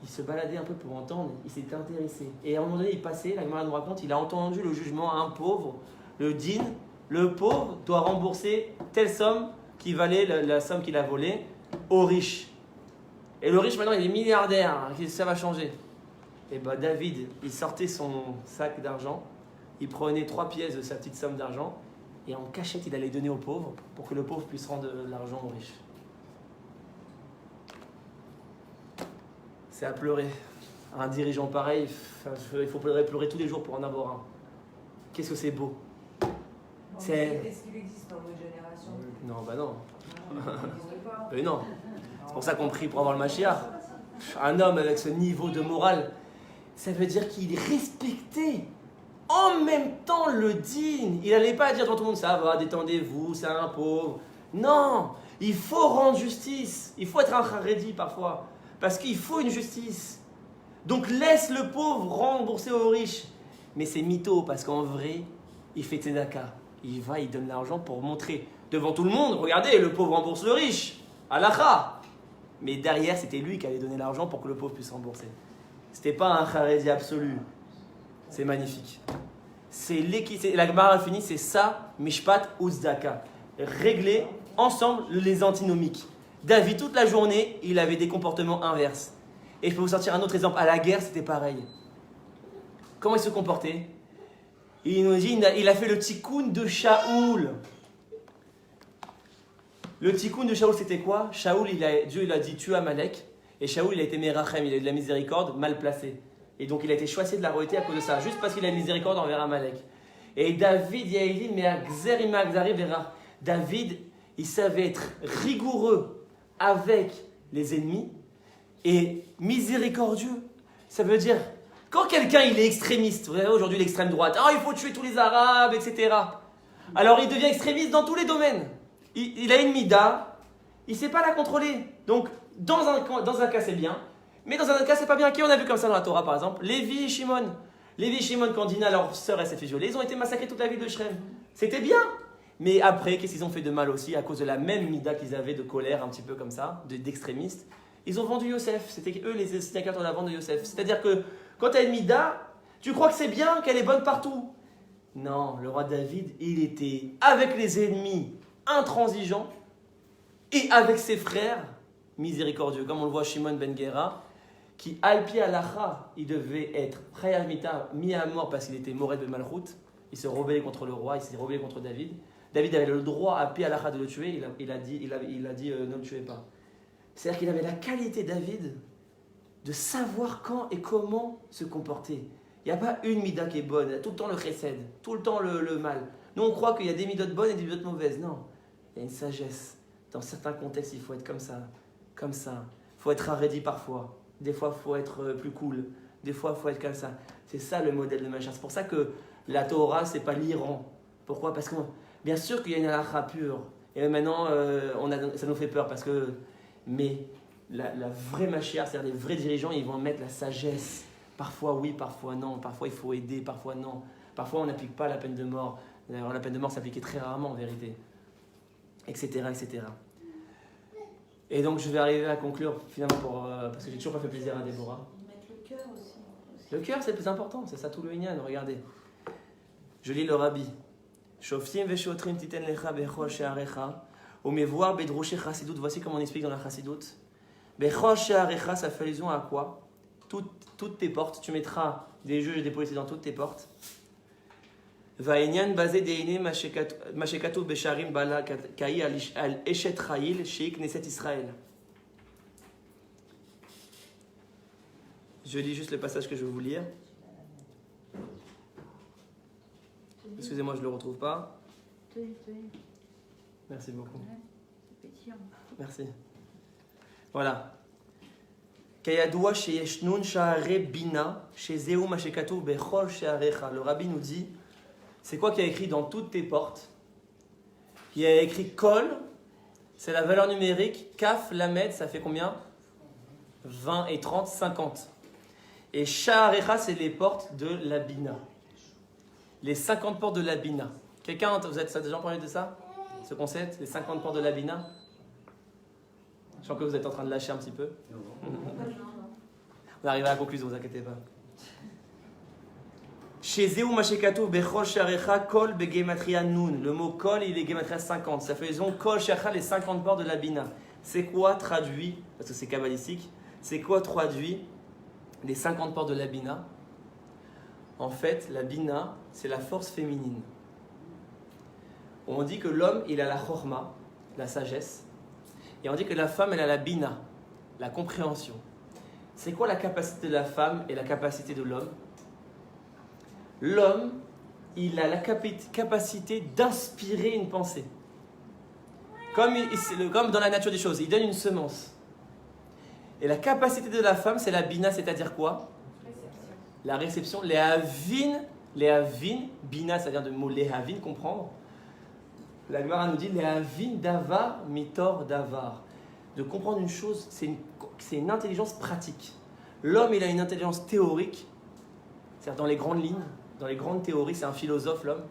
il se baladait un peu pour entendre, il s'était intéressé. Et à un moment donné, il passait, la Gemara nous raconte, il a entendu le jugement à un pauvre, le din, le pauvre doit rembourser telle somme qui valait la somme qu'il a volée au riche. Et le riche maintenant il est milliardaire, ça va changer. Et bien David, il sortait son sac d'argent, il prenait 3 pièces de sa petite somme d'argent et en cachette il allait donner au pauvre pour que le pauvre puisse rendre l'argent au riche. C'est à pleurer. Un dirigeant pareil, il faut pleurer tous les jours pour en avoir un. Qu'est-ce que c'est beau. Est-ce qu'il existe dans notre génération? Non, bah non. Il n'existe pas. Mais non. C'est pour ça qu'on prie pour avoir le Mashiach. Un homme avec ce niveau de morale, ça veut dire qu'il respectait en même temps le din. Il n'allait pas dire devant tout le monde, ça va, détendez-vous, c'est un pauvre. Non, il faut rendre justice. Il faut être un Haredi parfois. Parce qu'il faut une justice. Donc laisse le pauvre rembourser aux riches. Mais c'est mytho, parce qu'en vrai, il fait tzedaka. Il va, il donne l'argent pour montrer devant tout le monde, regardez, le pauvre rembourse le riche. Halakha. Mais derrière, c'était lui qui allait donner l'argent pour que le pauvre puisse rembourser. C'était pas un Haredi absolu. C'est magnifique. La Gemara finit, c'est ça, Mishpat ou Tzedaka. Régler ensemble les antinomiques. David, toute la journée, il avait des comportements inverses. Et je peux vous sortir un autre exemple. À la guerre, c'était pareil. Comment il se comportait? Il nous dit, il a fait le tikkun de Shaoul. Le tikkun de Shaoul, c'était quoi? Shaoul, Dieu il a dit, tue Amalek. Et Shaoul, il a été Merachem, il a eu de la miséricorde mal placée. Et donc, il a été choisi de la royauté à cause de ça, juste parce qu'il a une miséricorde envers Amalek. Et David, il dit, mais David, il savait être rigoureux avec les ennemis et miséricordieux. Ça veut dire, quand quelqu'un il est extrémiste, vous savez aujourd'hui l'extrême droite, il faut tuer tous les Arabes, etc. Alors il devient extrémiste dans tous les domaines. Il a une mida, il ne sait pas la contrôler. Donc dans un cas c'est bien, mais dans un autre cas c'est pas bien. Qui on a vu comme ça dans la Torah par exemple? Lévi et Shimon. Lévi et Shimon, quand Dina, leur sœur, elle s'est fait violer, ils ont été massacrés toute la ville de Shrem. C'était bien. Mais après, qu'est-ce qu'ils ont fait de mal aussi? À cause de la même mida qu'ils avaient de colère, un petit peu comme ça, d'extrémistes, ils ont vendu Yosef. C'était eux les signataires de la vente de Yosef. C'est-à-dire que quand tu as une mida, tu crois que c'est bien, qu'elle est bonne partout. Non, le roi David, il était avec les ennemis intransigeant et avec ses frères miséricordieux. Comme on le voit Shimon ben Gera, qui Alpi Halacha, il devait être Chayamita, mis à mort parce qu'il était Mored ben Malchut. Il s'est rebellé contre le roi, il s'est rebellé contre David. David avait le droit à Pi Halacha de le tuer, il a dit ne le tuez pas. C'est-à-dire qu'il avait la qualité, David, de savoir quand et comment se comporter. Il n'y a pas une mida qui est bonne, il y a tout le temps le chesed, tout le temps le mal. Nous on croit qu'il y a des midotes bonnes et des midotes mauvaises. Non, il y a une sagesse. Dans certains contextes, il faut être comme ça, comme ça. Il faut être haredi parfois. Des fois, il faut être plus cool. Des fois, il faut être comme ça. C'est ça le modèle de Mashiach. C'est pour ça que la Torah, c'est pas l'Iran. Pourquoi? Parce que bien sûr qu'il y a une halakha pure. Et maintenant, ça nous fait peur parce que... Mais la vraie Mashiach, c'est-à-dire les vrais dirigeants, ils vont mettre la sagesse. Parfois oui, parfois non. Parfois il faut aider, parfois non. Parfois on n'applique pas la peine de mort. D'ailleurs, la peine de mort s'appliquait très rarement en vérité. Etc. etc. Et donc je vais arriver à conclure finalement parce que j'ai toujours pas fait plaisir à Déborah. Ils mettent le cœur aussi. Le cœur c'est le plus important, c'est ça tout le inyan. Regardez. Je lis le Rabbi. Shoftim veshotrim titen lecha bechol she'arecha umevoir bedroché chassidut. Voici comment on explique dans la chassidut. Bechol she'arecha, ça fait allusion à quoi? toutes tes portes. Tu mettras des juges et des policiers dans toutes tes portes. Vaïnian basé deine mashekatu besharim bala kai al eshet chayil sheik neset Israël. Je lis juste le passage que je vais vous lire. Excusez-moi, je ne le retrouve pas. Merci beaucoup. Merci. Voilà. Kayadua sheyeshnun sha'are bina shezeu mashekatu bechol she'arecha. Le rabbi nous dit, c'est quoi qu'il y a écrit dans toutes tes portes? Il y a écrit kol, c'est la valeur numérique. Kaf, lamed, ça fait combien? 20 et 30, 50. Et sha'arecha, c'est les portes de la bina. Les 50 portes de la bina. Quelqu'un, vous avez déjà entendu de ça? Ce concept, les 50 portes de la bina? Je sens que vous êtes en train de lâcher un petit peu. On arrive à la conclusion, ne vous inquiétez pas. Le mot kol, il est gematria 50. Ça fait kol shecha, les 50 portes de la bina. C'est quoi traduit, parce que c'est kabbalistique, c'est quoi traduit les 50 portes de la bina? En fait, la bina, c'est la force féminine. On dit que l'homme, il a la chorma, la sagesse. Et on dit que la femme, elle a la bina, la compréhension. C'est quoi la capacité de la femme et la capacité de l'homme? L'homme, il a la capacité d'inspirer une pensée. Comme dans la nature des choses, il donne une semence. Et la capacité de la femme, c'est la bina, c'est-à-dire quoi? La réception. Léhavin, bina, c'est-à-dire le mot léhavin, comprendre. La Gemara nous dit léhavin davar mitor davar. De comprendre une chose, c'est une intelligence pratique. L'homme, il a une intelligence théorique, c'est-à-dire dans les grandes lignes, dans les grandes théories, c'est un philosophe, l'homme.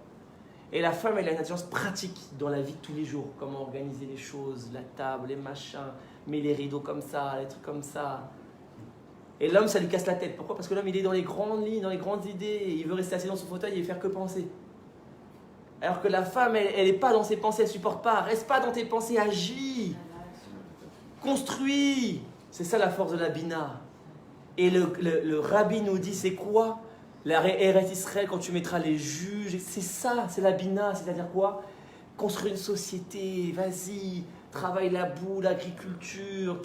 Et la femme, elle a une intelligence pratique dans la vie de tous les jours. Comment organiser les choses, la table, les machins, mettre les rideaux comme ça, les trucs comme ça. Et l'homme, ça lui casse la tête. Pourquoi? Parce que l'homme, il est dans les grandes lignes, dans les grandes idées. Il veut rester assis dans son fauteuil et faire que penser. Alors que la femme, elle n'est pas dans ses pensées, elle ne supporte pas. Reste pas dans tes pensées, agis. Construis. C'est ça la force de la bina. Et le rabbi nous dit, c'est quoi la Eretz Israël quand tu mettras les juges? C'est ça, c'est la bina. C'est-à-dire quoi? Construire une société, vas-y. Travaille la boue, l'agriculture.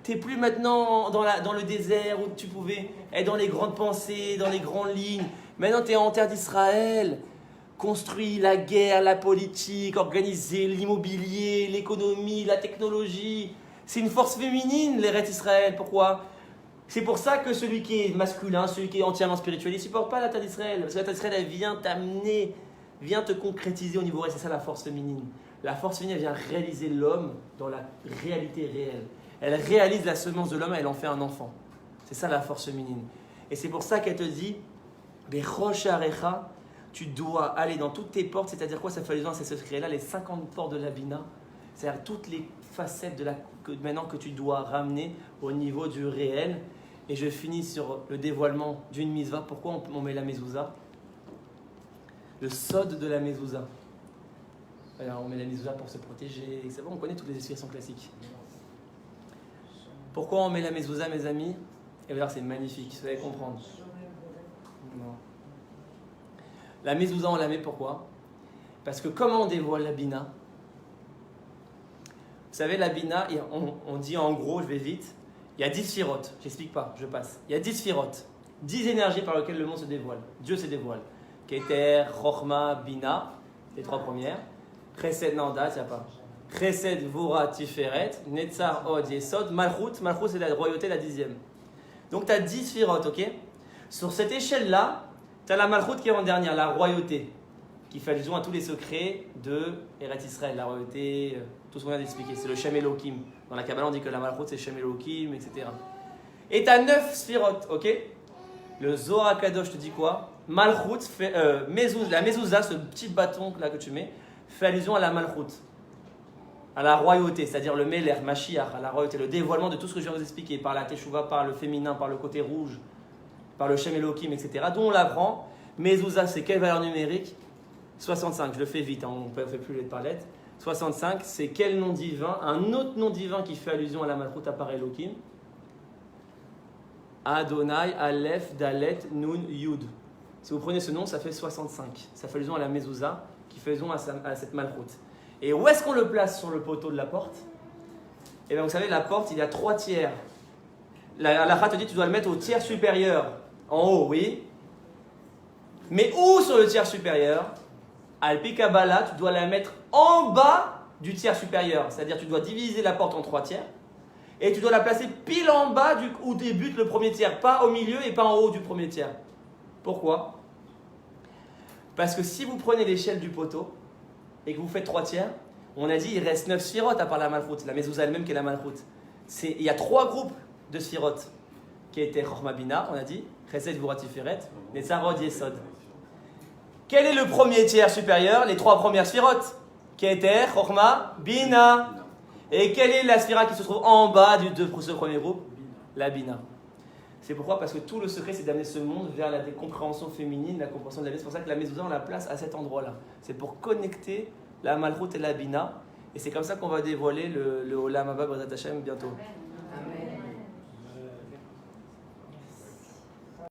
T'es plus maintenant dans le désert où tu pouvais être dans les grandes pensées, dans les grandes lignes. Maintenant, tu es en terre d'Israël. Construis la guerre, la politique, organiser l'immobilier, l'économie, la technologie. C'est une force féminine, l'Eretz Israël. Pourquoi? C'est pour ça que celui qui est masculin, celui qui est entièrement spirituel, il ne supporte pas la terre d'Israël. Parce que la terre d'Israël, elle vient t'amener, vient te concrétiser au niveau réel. C'est ça la force féminine. La force féminine, elle vient réaliser l'homme dans la réalité réelle. Elle réalise la semence de l'homme et elle en fait un enfant. C'est ça la force féminine. Et c'est pour ça qu'elle te dit, tu dois aller dans toutes tes portes. C'est-à-dire quoi? Ça fait allusion à ces secrets-là, les 50 portes de la bina. C'est-à-dire toutes les facettes maintenant que tu dois ramener au niveau du réel. Et je finis sur le dévoilement d'une mizvah. Pourquoi on met la mezouza? Le sod de la mezouza. Alors, on met la mezouza pour se protéger. C'est bon, on connaît toutes les explications classiques. Pourquoi on met la mezouza, mes amis? Et alors, c'est magnifique, vous allez comprendre. Non. La mezouza, on la met pourquoi? Parce que comment on dévoile la bina? Vous savez, la bina, on dit en gros, je vais vite, il y a 10 sphirotes. J'explique pas, je passe. Il y a 10 sphirotes, 10 énergies par lesquelles le monde se dévoile. Dieu se dévoile. Keter, Chochma, Bina, les 3 premières. Chesed, Nanda, il n'y a pas. Chesed, Vora, Tiferet, Netzar, Od, Yesod, Malchut. Malchut, c'est la royauté, la 10e. Donc, tu as 10 sphirotes, ok? Sur cette échelle-là, tu as la Malchut qui est en dernière, la royauté, qui fait allusion à tous les secrets de Eretz Israël, la royauté, tout ce qu'on vient d'expliquer. C'est le Shem Elohim. Dans la Kabbalah, on dit que la Malchut, c'est Shem Elohim, etc. Et tu as 9 sphirotes, ok? Le Zohar HaKadosh te dit quoi? Malchut, la mezouza, ce petit bâton là que tu mets, fait allusion à la Malchut, à la royauté, c'est-à-dire le Meler, Mashiach, à la royauté, le dévoilement de tout ce que je viens de vous expliquer, par la Teshuvah, par le féminin, par le côté rouge, par le Shem Elohim, etc. D'où on l'apprend. Mezouza, c'est quelle valeur numérique? 65, je le fais vite, on ne fait plus lettre par lettre. 65, c'est quel nom divin? Un autre nom divin qui fait allusion à la Malchut, à par Elohim. Adonai, Aleph, Dalet, Nun, Yud. Si vous prenez ce nom, ça fait 65. Ça fait allusion à la mezouza qui fait allusion à cette malroute. Et où est-ce qu'on le place sur le poteau de la porte? Et bien vous savez, la porte, il y a 3 tiers. La halakha te dit que tu dois le mettre au tiers supérieur. En haut, oui. Mais où sur le tiers supérieur? Al-Pi Kabbalah, tu dois la mettre en bas du tiers supérieur. C'est-à-dire tu dois diviser la porte en 3 tiers. Et tu dois la placer pile en bas où débute le premier tiers. Pas au milieu et pas en haut du premier tiers. Pourquoi? Parce que si vous prenez l'échelle du poteau et que vous faites 3 tiers, on a dit il reste 9 sphirotes à part la malchoute. La mezouza elle-même qui est la malchoute. Il y a 3 groupes de sphirotes qui étaient Chorma Bina, on a dit, Chesed Gvura Tiferet, Netzarod Yesod. Quel est le premier tiers supérieur? Les 3 premières sphirotes qui étaient Chorma Bina. Et quelle est la sphira qui se trouve en bas de ce premier groupe? La Bina. C'est pourquoi? Parce que tout le secret, c'est d'amener ce monde vers la compréhension féminine, la compréhension de la vie. C'est pour ça que la mezouza, on la place à cet endroit-là. C'est pour connecter la malchoute et la Bina. Et c'est comme ça qu'on va dévoiler le Olam Haba B'ezrat Hashem bientôt.